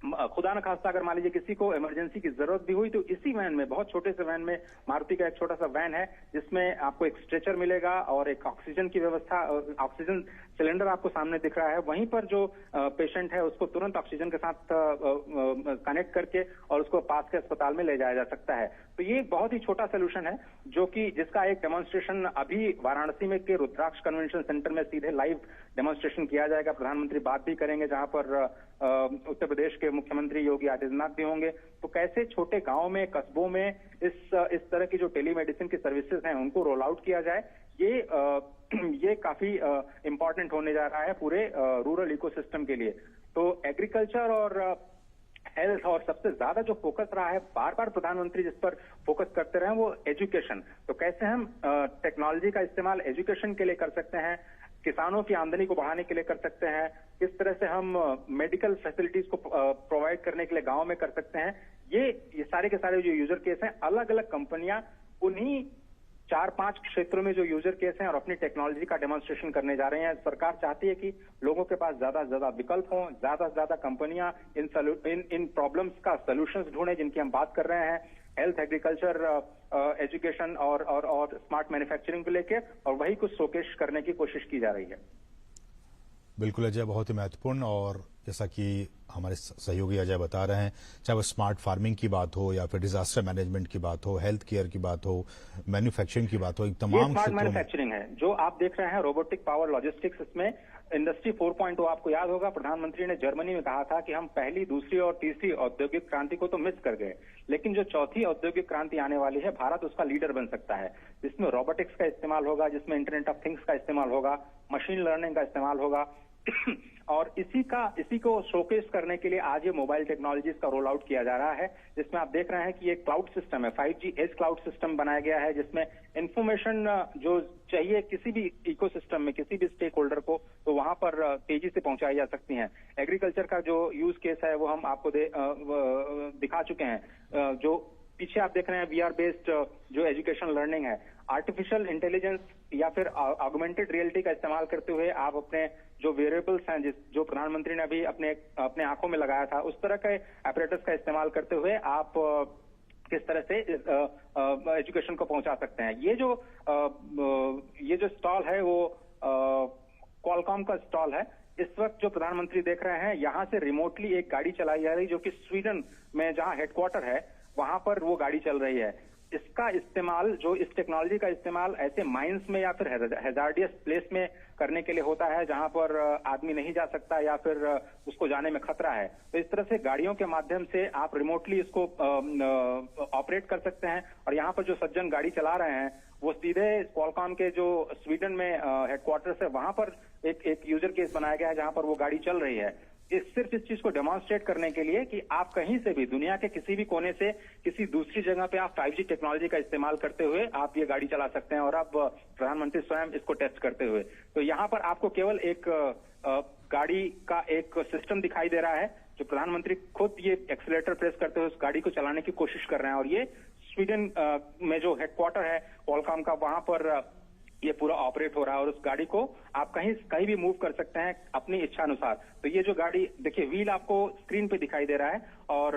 खुदा न खास्ता अगर मान लीजिए किसी को इमरजेंसी की जरूरत भी हुई तो इसी वैन में, बहुत छोटे से वैन में, मारुति का एक छोटा सा वैन है जिसमें आपको एक स्ट्रेचर मिलेगा और एक ऑक्सीजन की व्यवस्था, ऑक्सीजन सिलेंडर आपको सामने दिख रहा है। वहीं पर जो पेशेंट है उसको तुरंत ऑक्सीजन के साथ कनेक्ट करके और उसको पास के अस्पताल में ले जाया जा सकता है। तो ये बहुत ही छोटा सोल्यूशन है जो कि जिसका एक डेमोन्स्ट्रेशन अभी वाराणसी में के रुद्राक्ष कन्वेंशन सेंटर में सीधे लाइव डेमोन्स्ट्रेशन किया जाएगा। प्रधानमंत्री बात भी करेंगे जहां पर उत्तर प्रदेश के मुख्यमंत्री योगी आदित्यनाथ भी होंगे। तो कैसे छोटे गांव में, कस्बों में इस तरह की जो टेलीमेडिसिन की सर्विसेज हैं उनको रोल आउट किया जाए, ये काफी इम्पोर्टेंट होने जा रहा है पूरे रूरल इकोसिस्टम के लिए। तो एग्रीकल्चर और हेल्थ और सबसे ज्यादा जो फोकस रहा है, बार बार प्रधानमंत्री जिस पर फोकस करते रहे, वो एजुकेशन। तो कैसे हम टेक्नोलॉजी का इस्तेमाल एजुकेशन के लिए कर सकते हैं, किसानों की आमदनी को बढ़ाने के लिए कर सकते हैं, किस तरह से हम मेडिकल फैसिलिटीज को प्रोवाइड करने के लिए गांव में कर सकते हैं। ये सारे के सारे जो यूजर केस हैं, अलग अलग कंपनियां उन्हीं 4-5 क्षेत्रों में जो यूजर केस हैं और अपनी टेक्नोलॉजी का डेमोन्स्ट्रेशन करने जा रहे हैं। सरकार चाहती है कि लोगों के पास ज्यादा से ज्यादा विकल्प हों, ज्यादा से ज्यादा कंपनियां इन प्रॉब्लम्स का सोल्यूशंस ढूंढें जिनकी हम बात कर रहे हैं, हेल्थ, एग्रीकल्चर, एजुकेशन और स्मार्ट मैन्युफैक्चरिंग को लेके, और वही कुछ शोकेश करने की कोशिश की जा रही है। बिल्कुल अजय, बहुत ही महत्वपूर्ण। और जैसा कि हमारे सहयोगी अजय बता रहे हैं, चाहे वो स्मार्ट फार्मिंग की बात हो या फिर डिजास्टर मैनेजमेंट की बात हो, हेल्थ केयर की बात हो, मैन्युफैक्चरिंग की बात हो, एक तमाम स्मार्ट मैन्युफैक्चरिंग है जो आप देख रहे हैं, रोबोटिक पावर लॉजिस्टिक्स। इसमें इंडस्ट्री 4.0 आपको याद होगा, प्रधानमंत्री ने जर्मनी में कहा था कि हम पहली, दूसरी और तीसरी औद्योगिक क्रांति को तो मिस कर गए, लेकिन जो चौथी औद्योगिक क्रांति आने वाली है, भारत उसका लीडर बन सकता है, जिसमें रोबोटिक्स का इस्तेमाल होगा, जिसमें इंटरनेट ऑफ थिंग्स का इस्तेमाल होगा, मशीन लर्निंग का इस्तेमाल होगा। और इसी को शोकेस करने के लिए आज ये मोबाइल टेक्नोलॉजीज का रोल आउट किया जा रहा है, जिसमें आप देख रहे हैं कि ये क्लाउड सिस्टम है, 5G एज क्लाउड सिस्टम बनाया गया है, जिसमें इंफॉर्मेशन जो चाहिए किसी भी इकोसिस्टम में, किसी भी स्टेक होल्डर को, तो वहां पर तेजी से पहुंचाई जा सकती हैं। एग्रीकल्चर का जो यूज केस है वो हम आपको दिखा चुके हैं। जो पीछे आप देख रहे हैं VR बेस्ड जो एजुकेशन लर्निंग है, आर्टिफिशियल इंटेलिजेंस या फिर ऑगमेंटेड रियलिटी का इस्तेमाल करते हुए आप अपने जो वेरिएबल्स हैं, जो प्रधानमंत्री ने अभी अपने आंखों में लगाया था, उस तरह के apparatus का इस्तेमाल करते हुए आप किस तरह से एजुकेशन को पहुंचा सकते हैं। ये जो स्टॉल है वो क्वालकॉम का स्टॉल है। इस वक्त जो प्रधानमंत्री देख रहे हैं, यहाँ से रिमोटली एक गाड़ी चलाई जा रही जो कि स्वीडन में जहाँ हेडक्वार्टर है वहां पर वो गाड़ी चल रही है। इसका इस्तेमाल, जो इस टेक्नोलॉजी का इस्तेमाल ऐसे माइंस में या फिर हैजार्डियस प्लेस में करने के लिए होता है जहां पर आदमी नहीं जा सकता या फिर उसको जाने में खतरा है। तो इस तरह से गाड़ियों के माध्यम से आप रिमोटली इसको ऑपरेट कर सकते हैं। और यहाँ पर जो सज्जन गाड़ी चला रहे हैं वो सीधे क्वालकॉम के जो स्वीडन में हेडक्वार्टर्स है वहां पर एक यूजर केस बनाया गया है जहां पर वो गाड़ी चल रही है। सिर्फ इस चीज को डेमोन्स्ट्रेट करने के लिए कि आप कहीं से भी, दुनिया के किसी भी कोने से, किसी दूसरी जगह पे आप 5G टेक्नोलॉजी का इस्तेमाल करते हुए आप ये गाड़ी चला सकते हैं। और अब प्रधानमंत्री स्वयं इसको टेस्ट करते हुए, तो यहाँ पर आपको केवल एक गाड़ी का एक सिस्टम दिखाई दे रहा है जो प्रधानमंत्री खुद ये एक्सीलरेटर प्रेस करते हुए उस गाड़ी को चलाने की कोशिश कर रहे हैं। और ये स्वीडन में जो हेडक्वार्टर है क्वालकॉम का, वहां पर ये पूरा ऑपरेट हो रहा है। और उस गाड़ी को आप कहीं भी मूव कर सकते हैं अपनी इच्छा अनुसार। तो ये जो गाड़ी देखिए, व्हील आपको स्क्रीन पे दिखाई दे रहा है और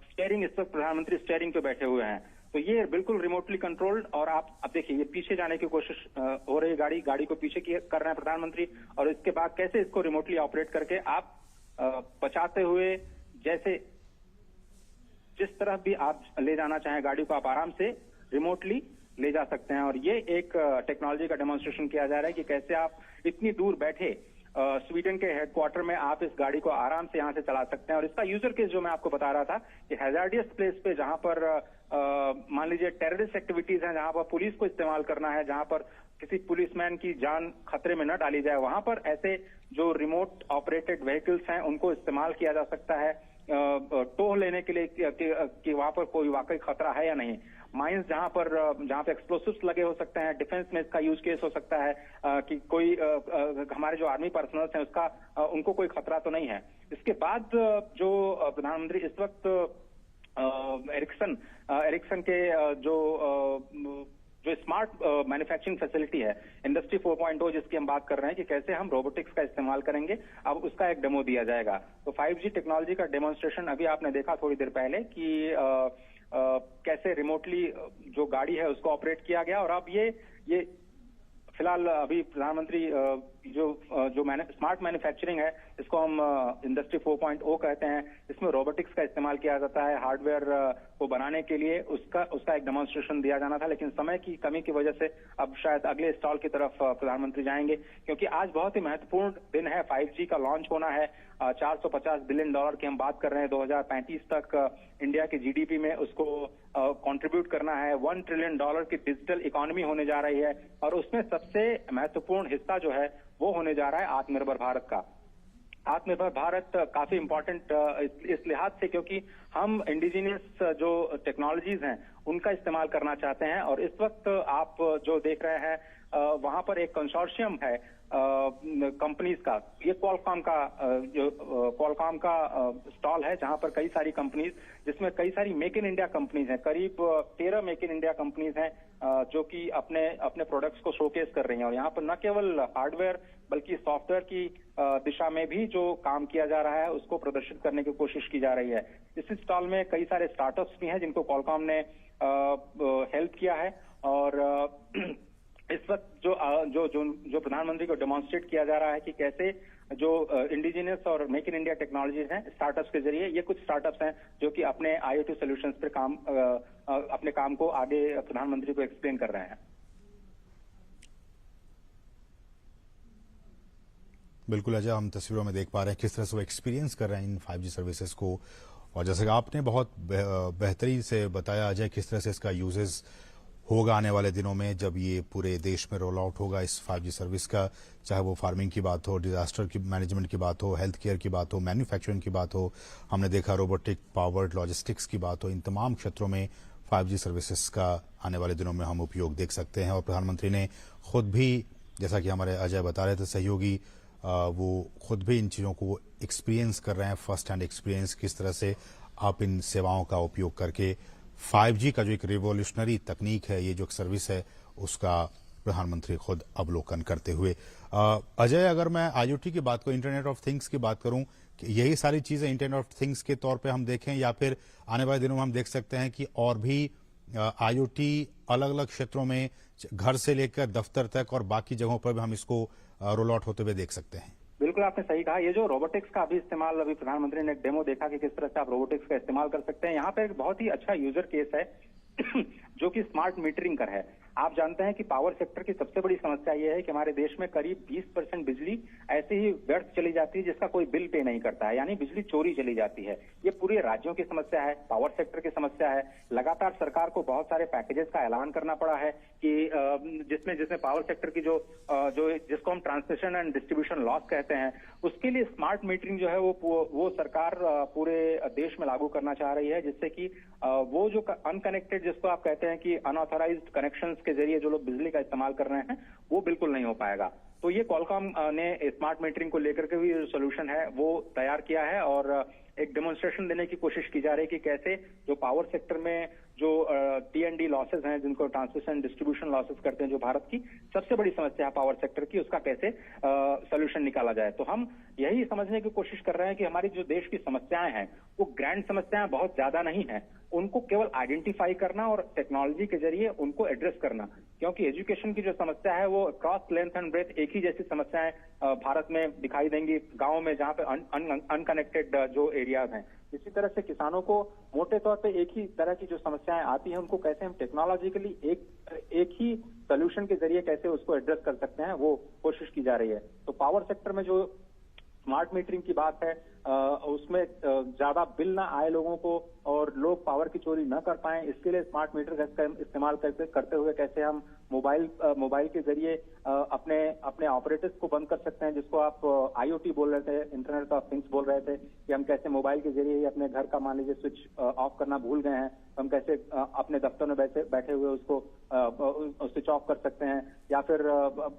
स्टीयरिंग, इस वक्त प्रधानमंत्री स्टीयरिंग पे बैठे हुए हैं। तो ये बिल्कुल रिमोटली कंट्रोल्ड। और आप अब देखिए, ये पीछे जाने की कोशिश हो रही है, गाड़ी को पीछे कर रहे हैं प्रधानमंत्री। और इसके बाद कैसे इसको रिमोटली ऑपरेट करके आप बचाते हुए, जैसे जिस तरफ भी आप ले जाना चाहें गाड़ी को, आप आराम से रिमोटली ले जा सकते हैं। और ये एक टेक्नोलॉजी का डेमोन्स्ट्रेशन किया जा रहा है कि कैसे आप इतनी दूर बैठे स्वीडन के हेडक्वार्टर में आप इस गाड़ी को आराम से यहाँ से चला सकते हैं। और इसका यूजर केस जो मैं आपको बता रहा था कि हैजार्डियस प्लेस पे जहां पर मान लीजिए टेररिस्ट एक्टिविटीज हैं, जहां पर पुलिस को इस्तेमाल करना है, जहां पर किसी पुलिसमैन की जान खतरे में न डाली जाए, वहां पर ऐसे जो रिमोट ऑपरेटेड व्हीकल्स हैं उनको इस्तेमाल किया जा सकता है टोह लेने के लिए कि वहां पर कोई वाकई खतरा है या नहीं। माइंस जहां पे एक्सप्लोसिव्स लगे हो सकते हैं, डिफेंस में इसका यूज केस हो सकता है कि कोई हमारे जो आर्मी पर्सनल्स हैं उसका उनको कोई खतरा तो नहीं है। इसके बाद जो प्रधानमंत्री इस वक्त एरिक्सन के जो स्मार्ट मैन्युफैक्चरिंग फैसिलिटी है, इंडस्ट्री 4.0 जिसकी हम बात कर रहे हैं कि कैसे हम रोबोटिक्स का इस्तेमाल करेंगे, अब उसका एक डेमो दिया जाएगा। तो 5G टेक्नोलॉजी का डेमोन्स्ट्रेशन अभी आपने देखा थोड़ी देर पहले कि कैसे रिमोटली जो गाड़ी है उसको ऑपरेट किया गया। और अब ये फिलहाल अभी प्रधानमंत्री जो स्मार्ट मैन्युफैक्चरिंग है, इसको हम इंडस्ट्री 4.0 कहते हैं, इसमें रोबोटिक्स का इस्तेमाल किया जाता है हार्डवेयर को बनाने के लिए। उसका एक डेमोन्स्ट्रेशन दिया जाना था, लेकिन समय की कमी की वजह से अब शायद अगले स्टॉल की तरफ प्रधानमंत्री जाएंगे, क्योंकि आज बहुत ही महत्वपूर्ण दिन है। 5G का लॉन्च होना है, $450 बिलियन की हम बात कर रहे हैं। 2035 तक इंडिया की जीडीपी में उसको कंट्रीब्यूट करना है। $1 ट्रिलियन की डिजिटल इकोनॉमी होने जा रही है, और उसमें सबसे महत्वपूर्ण हिस्सा जो है वो होने जा रहा है आत्मनिर्भर भारत का। आत्मनिर्भर भारत काफी इंपॉर्टेंट इस लिहाज से क्योंकि हम इंडिजिनियस जो टेक्नोलॉजीज हैं उनका इस्तेमाल करना चाहते हैं। और इस वक्त आप जो देख रहे हैं वहां पर एक कंसोर्शियम है कंपनीज का। ये क्वालकॉम का स्टॉल है, जहां पर कई सारी कंपनीज, जिसमें कई सारी मेक इन इंडिया कंपनीज हैं, करीब 13 मेक इन इंडिया कंपनीज हैं जो कि अपने प्रोडक्ट्स को शोकेस कर रही हैं। और यहाँ पर न केवल हार्डवेयर बल्कि सॉफ्टवेयर की दिशा में भी जो काम किया जा रहा है उसको प्रदर्शित करने की कोशिश की जा रही है। इस स्टॉल में कई सारे स्टार्टअप्स भी हैं जिनको क्वालकॉम ने हेल्प किया है। और इस वक्त जो प्रधानमंत्री को डेमोन्स्ट्रेट किया जा रहा है कि कैसे जो इंडिजिनियस और मेक इन इंडिया टेक्नोलॉजीज हैं स्टार्टअप्स के जरिए, ये कुछ स्टार्टअप्स हैं जो कि अपने IoT सॉल्यूशंस पर अपने काम को आगे प्रधानमंत्री को एक्सप्लेन कर रहे हैं। बिल्कुल अजय, हम तस्वीरों में देख पा रहे हैं किस तरह से वो एक्सपीरियंस कर रहे हैं इन 5G सर्विसेज को। और जैसे कि आपने बहुत बेहतरीन से बताया अजय, किस तरह से इसका यूजेस होगा आने वाले दिनों में जब ये पूरे देश में रोल आउट होगा इस 5G सर्विस का, चाहे वो फार्मिंग की बात हो, डिजास्टर की मैनेजमेंट की बात हो, हेल्थ केयर की बात हो, मैन्युफैक्चरिंग की बात हो, हमने देखा रोबोटिक पावर्ड लॉजिस्टिक्स की बात हो। इन तमाम क्षेत्रों में 5G सर्विसेज का आने वाले दिनों में हम उपयोग देख सकते हैं। और प्रधानमंत्री ने खुद भी, जैसा कि हमारे अजय बता रहे थे सहयोगी, वो खुद भी इन चीज़ों को एक्सपीरियंस कर रहे हैं, फर्स्ट हैंड एक्सपीरियंस, किस तरह से आप इन सेवाओं का उपयोग करके 5G का जो एक रिवोल्यूशनरी तकनीक है, ये जो एक सर्विस है, उसका प्रधानमंत्री खुद अवलोकन करते हुए। अजय, अगर मैं IoT की बात करूं, इंटरनेट ऑफ थिंग्स की बात करूं, कि यही सारी चीजें इंटरनेट ऑफ थिंग्स के तौर पे हम देखें, या फिर आने वाले दिनों में हम देख सकते हैं कि और भी IoT अलग अलग क्षेत्रों में, घर से लेकर दफ्तर तक और बाकी जगहों पर भी हम इसको रोल आउट होते हुए देख सकते हैं? बिल्कुल आपने सही कहा। ये जो रोबोटिक्स का अभी इस्तेमाल, अभी प्रधानमंत्री ने एक डेमो देखा कि किस तरह से आप रोबोटिक्स का इस्तेमाल कर सकते हैं। यहाँ पे एक बहुत ही अच्छा यूजर केस है जो कि स्मार्ट मीटरिंग का है। आप जानते हैं कि पावर सेक्टर की सबसे बड़ी समस्या ये है कि हमारे देश में करीब 20% बिजली ऐसे ही व्यर्थ चली जाती है जिसका कोई बिल पे नहीं करता है, यानी बिजली चोरी चली जाती है। ये पूरे राज्यों की समस्या है, पावर सेक्टर की समस्या है। लगातार सरकार को बहुत सारे पैकेजेस का ऐलान करना पड़ा है कि जिसमें पावर सेक्टर की जिसको हम ट्रांसमिशन एंड डिस्ट्रीब्यूशन लॉस कहते हैं, उसके लिए स्मार्ट मीटरिंग जो है वो सरकार पूरे देश में लागू करना चाह रही है, जिससे कि वो जो अनकनेक्टेड, जिसको आप कहते हैं कि अनऑथराइज्ड कनेक्शंस के जरिए जो लोग बिजली का इस्तेमाल कर रहे हैं, वो बिल्कुल नहीं हो पाएगा। तो ये क्वालकॉम ने स्मार्ट मीटरिंग को लेकर के भी सोल्यूशन है वो तैयार किया है, और एक डेमोन्स्ट्रेशन देने की कोशिश की जा रही है कि कैसे जो पावर सेक्टर में जो T&D लॉसेज हैं, जिनको ट्रांसमिशन डिस्ट्रीब्यूशन लॉसेज करते हैं, जो भारत की सबसे बड़ी समस्या है पावर सेक्टर की, उसका कैसे सोल्यूशन निकाला जाए। तो हम यही समझने की कोशिश कर रहे हैं कि हमारी जो देश की समस्याएं हैं वो ग्रैंड समस्याएं बहुत ज्यादा नहीं है, उनको केवल आइडेंटिफाई करना और टेक्नोलॉजी के जरिए उनको एड्रेस करना। क्योंकि एजुकेशन की जो समस्या है वो क्रॉस लेंथ एंड ब्रेथ एक ही जैसी समस्याएं भारत में दिखाई देंगी गाँव में, जहाँ पे अनकनेक्टेड जो एरियाज हैं। इसी तरह से किसानों को मोटे तौर पे एक ही तरह की जो समस्याएं आती हैं, उनको कैसे हम टेक्नोलॉजिकली एक ही सोल्यूशन के जरिए कैसे उसको एड्रेस कर सकते हैं, वो कोशिश की जा रही है। तो पावर सेक्टर में जो स्मार्ट मीटरिंग की बात है, उसमें ज्यादा बिल ना आए लोगों को और लोग पावर की चोरी न कर पाएं, इसके लिए स्मार्ट मीटर का इस्तेमाल करते हुए कैसे हम मोबाइल के जरिए अपने ऑपरेटर्स को बंद कर सकते हैं, जिसको आप IoT बोल रहे थे, इंटरनेट ऑफ थिंग्स बोल रहे थे, कि हम कैसे मोबाइल के जरिए ही अपने घर का मान लीजिए स्विच ऑफ करना भूल गए हैं, हम कैसे अपने दफ्तर में बैठे हुए उसको स्विच ऑफ कर सकते हैं, या फिर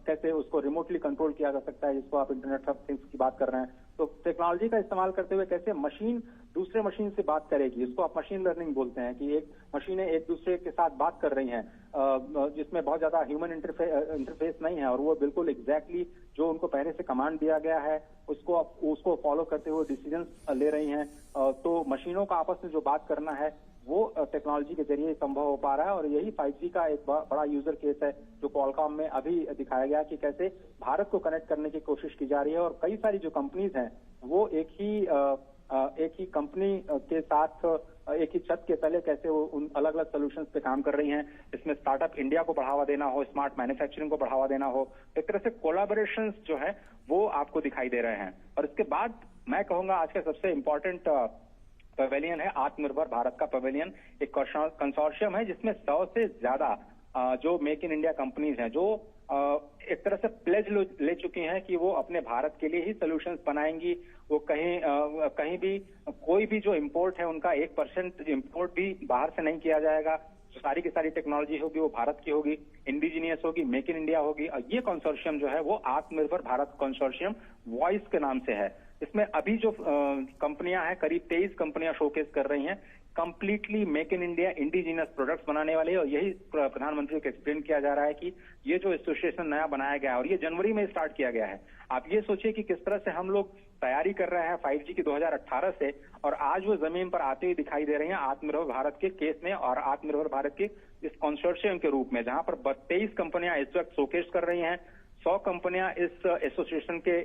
कैसे उसको रिमोटली कंट्रोल किया जा सकता है, जिसको आप इंटरनेट ऑफ थिंग्स की बात कर रहे हैं। तो टेक्नोलॉजी का इस्तेमाल करते हुए कैसे मशीन दूसरे मशीन से बात करेगी, इसको आप मशीन लर्निंग बोलते हैं, कि एक मशीनें एक दूसरे के साथ बात कर रही हैं, जिसमें बहुत ज्यादा ह्यूमन इंटरफेस नहीं है, और वो बिल्कुल एग्जैक्टली जो उनको पहले से कमांड दिया गया है उसको फॉलो करते हुए डिसीजंस ले रही हैं। तो मशीनों का आपस में जो बात करना है वो टेक्नोलॉजी के जरिए संभव हो पा रहा है, और यही 5G का एक बड़ा यूजर केस है जो क्वालकॉम में अभी दिखाया गया कि कैसे भारत को कनेक्ट करने की कोशिश की जा रही है, और कई सारी जो कंपनीज हैं वो एक ही कंपनी के साथ एक ही छत के तले कैसे वो उन अलग अलग सॉल्यूशंस पे काम कर रही हैं। इसमें स्टार्टअप इंडिया को बढ़ावा देना हो, स्मार्ट मैन्युफैक्चरिंग को बढ़ावा देना हो, एक तरह से कोलैबोरेशंस जो है वो आपको दिखाई दे रहे हैं। और इसके बाद मैं कहूंगा आज का सबसे इम्पोर्टेंट पवेलियन है आत्मनिर्भर भारत का पवेलियन। एक कंसोर्शियम है जिसमें 100 से ज्यादा जो मेक इन इंडिया कंपनीज हैं, जो एक तरह से प्लेज ले चुकी हैं कि वो अपने भारत के लिए ही सॉल्यूशंस बनाएंगी। वो कहीं भी कोई भी जो इंपोर्ट है उनका 1% इंपोर्ट भी बाहर से नहीं किया जाएगा। जो सारी की सारी टेक्नोलॉजी होगी वो भारत की होगी, इंडिजीनियस होगी, मेक इन इंडिया होगी। और ये कंसोर्शियम जो है वो आत्मनिर्भर भारत कंसोर्शियम वॉइस के नाम से है। इसमें अभी जो कंपनियां हैं, करीब 23 कंपनियां शोकेस कर रही हैं, completely make in India indigenous products बनाने वाले हैं। और यही प्रधानमंत्री को एक्सप्लेन किया जा रहा है कि ये जो एसोसिएशन नया बनाया गया है और ये जनवरी में स्टार्ट किया गया है। आप ये सोचिए कि किस तरह से हम लोग तैयारी कर रहे हैं 5G की 2018 से, और आज वो जमीन पर आते हुए दिखाई दे रही हैं आत्मनिर्भर भारत के केस में और आत्मनिर्भर भारत के इस कंसोर्शियम के रूप में, जहां पर 23 कंपनियां इस वक्त शोकेस कर रही हैं। 100 कंपनियां इस एसोसिएशन के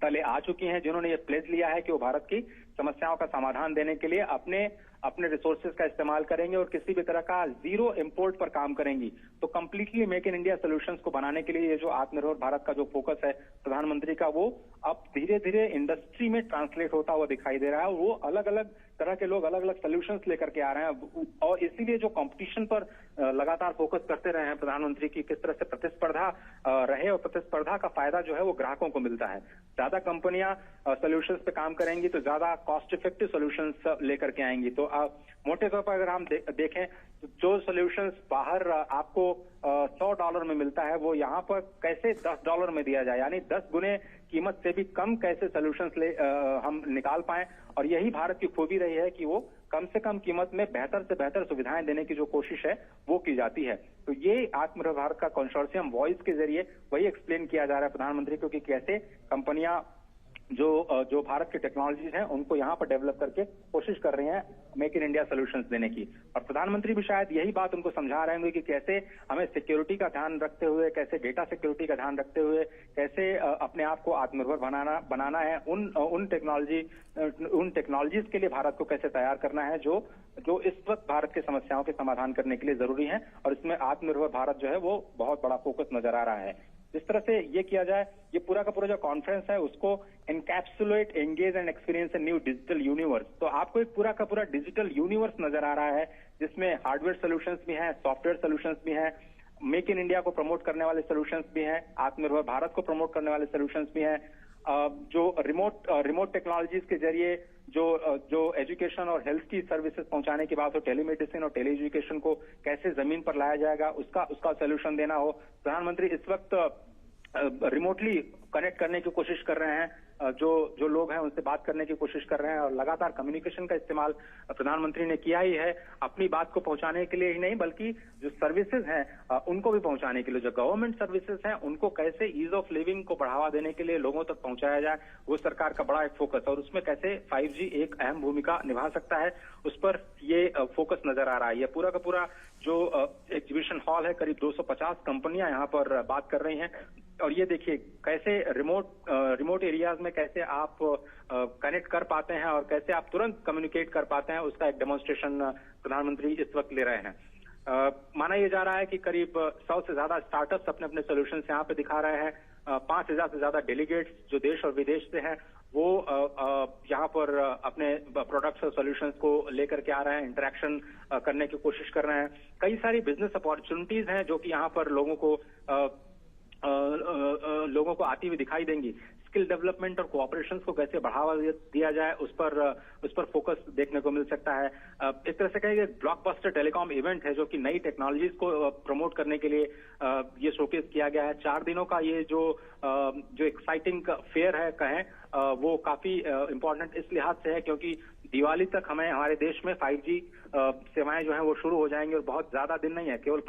तले आ चुकी हैं, जिन्होंने ये प्लेज लिया है कि वो भारत की समस्याओं का समाधान देने के लिए अपने रिसोर्सेज का इस्तेमाल करेंगे और किसी भी तरह का जीरो इंपोर्ट पर काम करेंगी। तो completely make in India solutions को बनाने के लिए ये जो आत्मनिर्भर भारत का जो फोकस है प्रधानमंत्री का, वो अब धीरे धीरे इंडस्ट्री में ट्रांसलेट होता हुआ दिखाई दे रहा है। वो अलग अलग तरह के लोग अलग अलग सॉल्यूशंस लेकर के आ रहे हैं, और इसीलिए जो कंपटीशन पर लगातार फोकस करते रहे हैं प्रधानमंत्री की, किस तरह से प्रतिस्पर्धा रहे, और प्रतिस्पर्धा का फायदा जो है वो ग्राहकों को मिलता है। ज्यादा कंपनियां सॉल्यूशंस पे काम करेंगी तो ज्यादा कॉस्ट इफेक्टिव सॉल्यूशंस लेकर के आएंगी। तो मोटे तौर पर अगर हम देखें तो जो सॉल्यूशंस बाहर आपको $100 में मिलता है, वो यहाँ पर कैसे $10 में दिया जाए, यानी 10 गुने कीमत से भी कम कैसे सॉल्यूशंस हम निकाल पाएं। और यही भारत की खूबी रही है कि वो कम से कम कीमत में बेहतर से बेहतर सुविधाएं देने की जो कोशिश है वो की जाती है। तो ये आत्मनिर्भर भारत का कंसोर्शियम वॉइस के जरिए वही एक्सप्लेन किया जा रहा है प्रधानमंत्री को कि कैसे कंपनियां जो भारत की टेक्नोलॉजीज हैं उनको यहाँ पर डेवलप करके कोशिश कर रही हैं मेक इन इंडिया सॉल्यूशंस देने की। और प्रधानमंत्री भी शायद यही बात उनको समझा रहे होंगे कि कैसे हमें सिक्योरिटी का ध्यान रखते हुए, कैसे डेटा सिक्योरिटी का ध्यान रखते हुए, कैसे अपने आप को आत्मनिर्भर बनाना है, उन टेक्नोलॉजीज के लिए भारत को कैसे तैयार करना है जो इस वक्त भारत की समस्याओं के समाधान करने के लिए जरूरी है। और इसमें आत्मनिर्भर भारत जो है वो बहुत बड़ा फोकस नजर आ रहा है। जिस तरह से ये किया जाए, ये पूरा का पूरा जो कॉन्फ्रेंस है उसको encapsulate, engage and experience a new digital universe. तो आपको एक पूरा का पूरा डिजिटल यूनिवर्स नजर आ रहा है, जिसमें हार्डवेयर सॉल्यूशंस भी हैं, सॉफ्टवेयर सॉल्यूशंस भी हैं, मेक इन इंडिया को प्रमोट करने वाले सॉल्यूशंस भी हैं, आत्मनिर्भर भारत को प्रमोट करने वाले सॉल्यूशंस भी हैं, जो रिमोट टेक्नोलॉजीज के जरिए जो एजुकेशन और हेल्थ की सर्विसेज पहुंचाने की बात हो, टेलीमेडिसिन और टेली एजुकेशन को कैसे जमीन पर लाया जाएगा उसका सोल्यूशन देना हो। प्रधानमंत्री इस वक्त रिमोटली कनेक्ट करने की कोशिश कर रहे हैं, जो लोग हैं उनसे बात करने की कोशिश कर रहे हैं, और लगातार कम्युनिकेशन का इस्तेमाल प्रधानमंत्री ने किया ही है, अपनी बात को पहुंचाने के लिए ही नहीं बल्कि जो सर्विसेज हैं उनको भी पहुंचाने के लिए। जो गवर्नमेंट सर्विसेज हैं उनको कैसे ईज ऑफ लिविंग को बढ़ावा देने के लिए लोगों तक पहुंचाया जाए, वो सरकार का बड़ा एक फोकस है। और उसमें कैसे 5G एक अहम भूमिका निभा सकता है, उस पर ये फोकस नजर आ रहा है। ये पूरा का पूरा जो एग्जीबिशन हॉल है, करीब 250 कंपनियां यहाँ पर बात कर रही हैं। और ये देखिए कैसे रिमोट एरियाज में कैसे आप कनेक्ट कर पाते हैं और कैसे आप तुरंत कम्युनिकेट कर पाते हैं, उसका एक डेमोन्स्ट्रेशन प्रधानमंत्री इस वक्त ले रहे हैं। माना यह जा रहा है कि करीब 100 से ज्यादा स्टार्टअप्स अपने अपने सॉल्यूशंस यहाँ पे दिखा रहे हैं। 5000 से ज्यादा डेलीगेट्स जो देश और विदेश से हैं वो यहाँ पर अपने प्रोडक्ट्स और सॉल्यूशंस को लेकर के आ रहे हैं, इंटरेक्शन करने की कोशिश कर रहे हैं। कई सारी बिजनेस अपॉर्चुनिटीज हैं जो कि यहाँ पर लोगों को आती हुई दिखाई देंगी। स्किल डेवलपमेंट और कोऑपरेशन को कैसे बढ़ावा दिया जाए उस पर फोकस देखने को मिल सकता है। एक तरह से कहेंगे ब्लॉकबस्टर टेलीकॉम इवेंट है जो कि नई टेक्नोलॉजीज को प्रमोट करने के लिए ये शोकेस किया गया है। 4 दिनों का ये जो एक्साइटिंग फेयर है कहें, वो काफी इम्पोर्टेंट इस लिहाज से है क्योंकि दिवाली तक हमें हमारे देश में 5G सेवाएं जो हैं वो शुरू हो जाएंगी और बहुत ज्यादा दिन नहीं है, केवल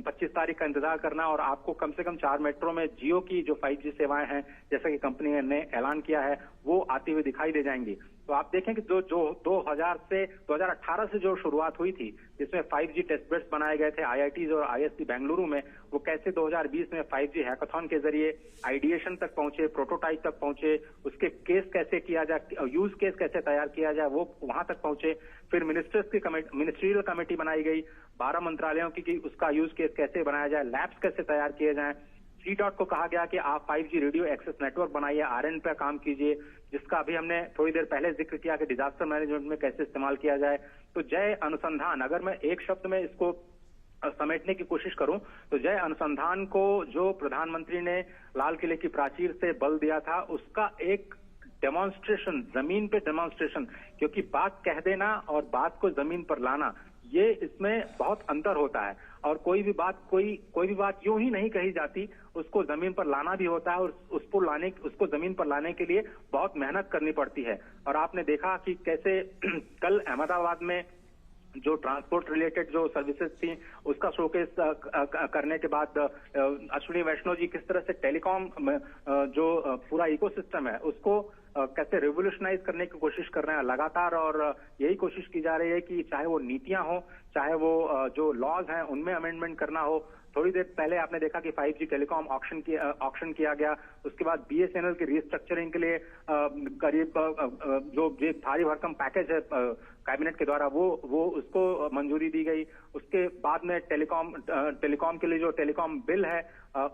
25 तारीख का इंतजार करना और आपको कम से कम 4 मेट्रो में जियो की जो 5G सेवाएं हैं जैसा कि कंपनी ने ऐलान किया है वो आती हुई दिखाई दे जाएंगी। तो आप देखें कि जो 2018 से जो शुरुआत हुई थी जिसमें 5G टेस्ट बेड्स बनाए गए थे IITs और ISC बेंगलुरु में, वो कैसे 2020 में 5G हैकाथॉन के जरिए आइडिएशन तक पहुंचे, प्रोटोटाइप तक पहुंचे, उसके केस कैसे किया जाए, यूज केस कैसे तैयार किया जाए, वो वहां तक पहुंचे। फिर मिनिस्ट्रियल कमेटी बनाई गई 12 मंत्रालयों की उसका यूज केस कैसे बनाया जाए, लैब्स कैसे तैयार किए जाएं। C-DOT को कहा गया कि आप 5G रेडियो एक्सेस नेटवर्क बनाइए, RN पे काम कीजिए, जिसका अभी हमने थोड़ी देर पहले जिक्र किया कि डिजास्टर मैनेजमेंट में कैसे इस्तेमाल किया जाए। तो जय अनुसंधान, अगर मैं एक शब्द में इसको समेटने की कोशिश करूं तो जय अनुसंधान को जो प्रधानमंत्री ने लाल किले की प्राचीर से बल दिया था उसका एक डेमोन्स्ट्रेशन, जमीन पे डेमोन्स्ट्रेशन, क्योंकि बात कह देना और बात को जमीन पर लाना ये इसमें बहुत अंतर होता है और कोई भी बात यूं ही नहीं कही जाती, उसको जमीन पर लाना भी होता है और उसको जमीन पर लाने के लिए बहुत मेहनत करनी पड़ती है। और आपने देखा कि कैसे कल अहमदाबाद में जो ट्रांसपोर्ट रिलेटेड जो सर्विसेज थी उसका शोकेस करने के बाद अश्विनी वैष्णव जी किस तरह से टेलीकॉम जो पूरा इकोसिस्टम है उसको कैसे रिवोल्यूशनाइज करने की कोशिश कर रहे हैं लगातार, और यही कोशिश की जा रही है कि चाहे वो नीतियां हो, चाहे वो जो लॉज हैं उनमें अमेंडमेंट करना हो। थोड़ी देर पहले आपने देखा कि 5G टेलीकॉम ऑक्शन किया गया, उसके बाद BSNL की रिस्ट्रक्चरिंग के लिए करीब जो भारी भरकम पैकेज है कैबिनेट के द्वारा वो उसको मंजूरी दी गई। उसके बाद में टेलीकॉम के लिए जो टेलीकॉम बिल है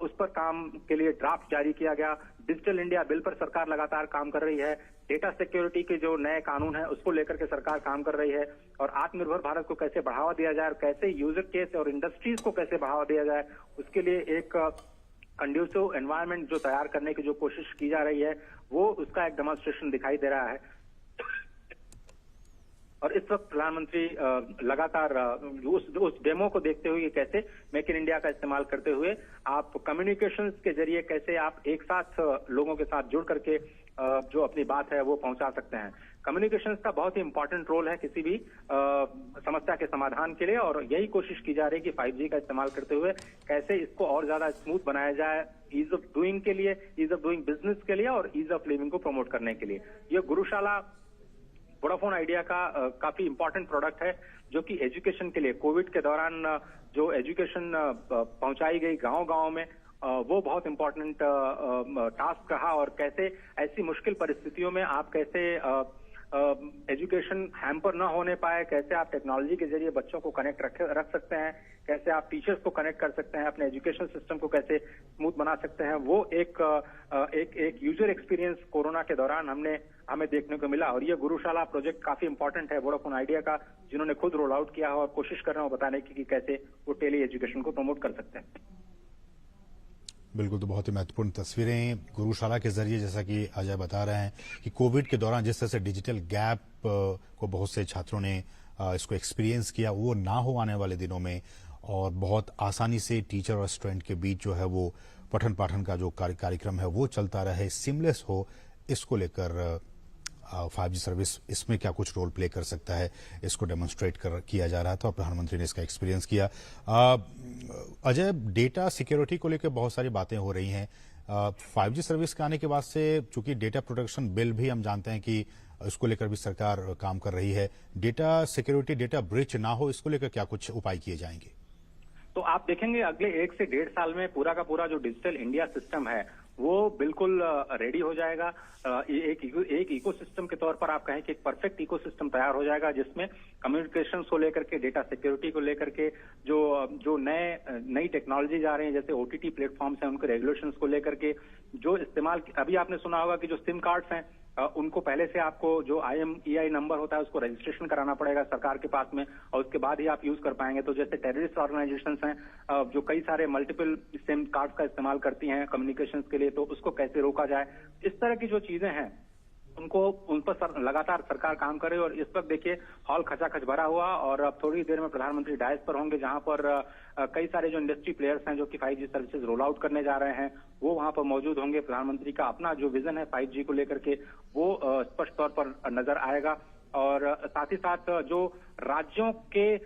उस पर काम के लिए ड्राफ्ट जारी किया गया। डिजिटल इंडिया बिल पर सरकार लगातार काम कर रही है। डेटा सिक्योरिटी के जो नए कानून है उसको लेकर के सरकार काम कर रही है और आत्मनिर्भर भारत को कैसे बढ़ावा दिया जाए और कैसे यूजर केस और इंडस्ट्रीज को कैसे बढ़ावा दिया जाए उसके लिए एक कंड्यूसिव एनवायरनमेंट जो तैयार करने की जो कोशिश की जा रही है वो उसका एक डेमोन्स्ट्रेशन दिखाई दे रहा है। और इस वक्त प्रधानमंत्री लगातार उस डेमो को देखते हुए कैसे मेक इन इंडिया का इस्तेमाल करते हुए आप कम्युनिकेशंस के जरिए कैसे आप एक साथ लोगों के साथ जुड़ करके जो अपनी बात है वो पहुंचा सकते हैं। कम्युनिकेशंस का बहुत ही इंपॉर्टेंट रोल है किसी भी समस्या के समाधान के लिए और यही कोशिश की जा रही है कि 5G का इस्तेमाल करते हुए कैसे इसको और ज्यादा स्मूथ बनाया जाए, ईज ऑफ डूइंग के लिए, ईज ऑफ डूइंग बिजनेस के लिए और ईज ऑफ लिविंग को प्रमोट करने के लिए। ये गुरुशाला वोडाफोन आइडिया का काफी इंपॉर्टेंट प्रोडक्ट है जो कि एजुकेशन के लिए कोविड के दौरान जो एजुकेशन पहुंचाई गई गांव-गांव में वो बहुत इंपॉर्टेंट टास्क रहा और कैसे ऐसी मुश्किल परिस्थितियों में आप कैसे एजुकेशन हैम्पर न होने पाए, कैसे आप टेक्नोलॉजी के जरिए बच्चों को कनेक्ट रख सकते हैं, कैसे आप टीचर्स को कनेक्ट कर सकते हैं, अपने एजुकेशन सिस्टम को कैसे स्मूथ बना सकते हैं, वो एक यूजर एक्सपीरियंस कोरोना के दौरान हमें देखने को मिला। और ये गुरुशाला प्रोजेक्ट काफी इंपॉर्टेंट है वोडाफोन आइडिया का, जिन्होंने खुद रोल आउट किया और कोशिश कर रहे हैं बताने की कि कैसे वो टेली एजुकेशन को प्रमोट कर सकते हैं। बिल्कुल, तो बहुत ही महत्वपूर्ण तस्वीरें गुरुशाला के जरिए, जैसा कि अजय बता रहे हैं कि कोविड के दौरान जिस तरह से डिजिटल गैप को बहुत से छात्रों ने इसको एक्सपीरियंस किया, वो ना हो आने वाले दिनों में और बहुत आसानी से टीचर और स्टूडेंट के बीच जो है वो पठन पाठन का जो कार्यक्रम है वो चलता रहे, सिमलेस हो, इसको लेकर 5G सर्विस इसमें क्या कुछ रोल प्ले कर सकता है, इसको डेमोन्स्ट्रेट किया जा रहा था और प्रधानमंत्री ने इसका एक्सपीरियंस किया। अजय, डेटा सिक्योरिटी को लेकर बहुत सारी बातें हो रही हैं। 5G सर्विस के आने के बाद से चूंकि डेटा प्रोटेक्शन बिल भी हम जानते हैं कि इसको लेकर भी सरकार काम कर रही है, डेटा सिक्योरिटी, डेटा ब्रीच ना हो, इसको लेकर क्या कुछ उपाय किए जाएंगे? तो आप देखेंगे अगले 1 से 1.5 साल में पूरा का पूरा जो डिजिटल इंडिया सिस्टम है वो बिल्कुल रेडी हो जाएगा। एक इकोसिस्टम के तौर पर आप कहें कि एक परफेक्ट इकोसिस्टम तैयार हो जाएगा, जिसमें कम्युनिकेशन को लेकर के, डेटा सिक्योरिटी को लेकर के जो नई टेक्नोलॉजी आ रही है, जैसे ओटीटी प्लेटफॉर्म्स हैं, उनके रेगुलेशंस को लेकर के जो इस्तेमाल, अभी आपने सुना होगा कि जो सिम कार्ड्स हैं उनको पहले से आपको जो IMEI नंबर होता है उसको रजिस्ट्रेशन कराना पड़ेगा सरकार के पास में, और उसके बाद ही आप यूज कर पाएंगे। तो जैसे टेररिस्ट ऑर्गेनाइजेशंस हैं जो कई सारे मल्टीपल सिम कार्ड्स का इस्तेमाल करती हैं कम्युनिकेशंस के लिए, तो उसको कैसे रोका जाए, इस तरह की जो चीजें हैं उन पर लगातार सरकार काम करे। और इस वक्त देखिए हॉल खचाखच भरा हुआ, और अब थोड़ी देर में प्रधानमंत्री डायस पर होंगे, जहां पर कई सारे जो इंडस्ट्री प्लेयर्स हैं जो कि 5G सर्विसेज रोल आउट करने जा रहे हैं वो वहां पर मौजूद होंगे। प्रधानमंत्री का अपना जो विजन है 5G को लेकर के वो स्पष्ट तौर पर नजर आएगा। और साथ ही साथ जो राज्यों के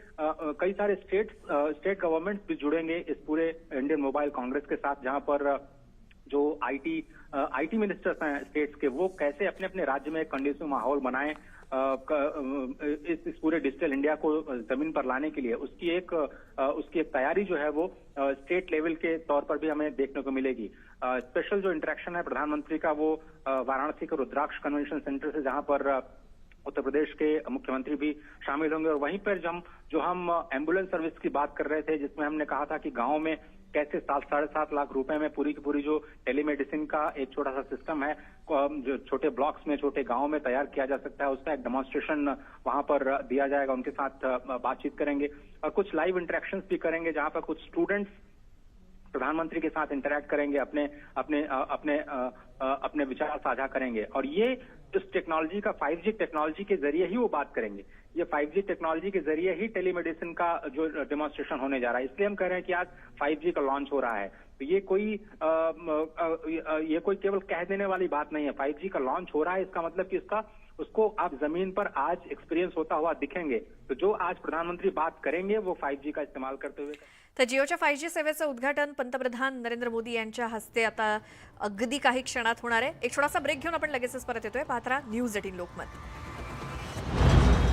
कई सारे स्टेट गवर्नमेंट्स भी जुड़ेंगे इस पूरे इंडियन मोबाइल कांग्रेस के साथ, जहां पर जो आईटी मिनिस्टर्स हैं स्टेट्स के, वो कैसे अपने अपने राज्य में कंडीसिव माहौल बनाएं इस पूरे डिजिटल इंडिया को जमीन पर लाने के लिए, उसकी एक तैयारी जो है वो स्टेट लेवल के तौर पर भी हमें देखने को मिलेगी। स्पेशल जो इंटरेक्शन है प्रधानमंत्री का वो वाराणसी के रुद्राक्ष कन्वेंशन सेंटर से, जहां पर उत्तर प्रदेश के मुख्यमंत्री भी शामिल होंगे। और वहीं पर जो हम एम्बुलेंस सर्विस की बात कर रहे थे, जिसमें हमने कहा था कि गांव में कैसे 7-7.5 लाख रुपए में पूरी की पूरी जो टेलीमेडिसिन का एक छोटा सा सिस्टम है जो छोटे ब्लॉक्स में, छोटे गांव में तैयार किया जा सकता है, उसका एक डेमोन्स्ट्रेशन वहां पर दिया जाएगा। उनके साथ बातचीत करेंगे और कुछ लाइव इंटरेक्शंस भी करेंगे, जहां पर कुछ स्टूडेंट्स प्रधानमंत्री के साथ इंटरैक्ट करेंगे, अपने विचार साझा करेंगे। और ये इस टेक्नोलॉजी का 5G टेक्नोलॉजी के जरिए ही वो बात करेंगे। ये 5G टेक्नोलॉजी के जरिए ही टेलीमेडिसिन का जो डेमोन्स्ट्रेशन होने जा रहा है, इसलिए हम कह रहे हैं कि आज 5G का लॉन्च हो रहा है। तो ये कोई केवल कह देने वाली बात नहीं है। 5G का लॉन्च हो रहा है, इसका मतलब कि उसको आप जमीन पर आज एक्सपिरियन्स होता हुआ दिखेंगे। तो जो आज प्रधानमंत्री बात करेंगे वो 5G का इस्तेमाल करते हुए। तर जिओच्या 5G सेवेचं उद्घाटन पंतप्रधान नरेंद्र मोदी यांच्या हस्ते आता अगदी काही क्षणात होणार आहे। एक छोटासा ब्रेक घेऊन आपण लगेचच परत येतोय। पाहत रहा न्यूज 18 लोकमत।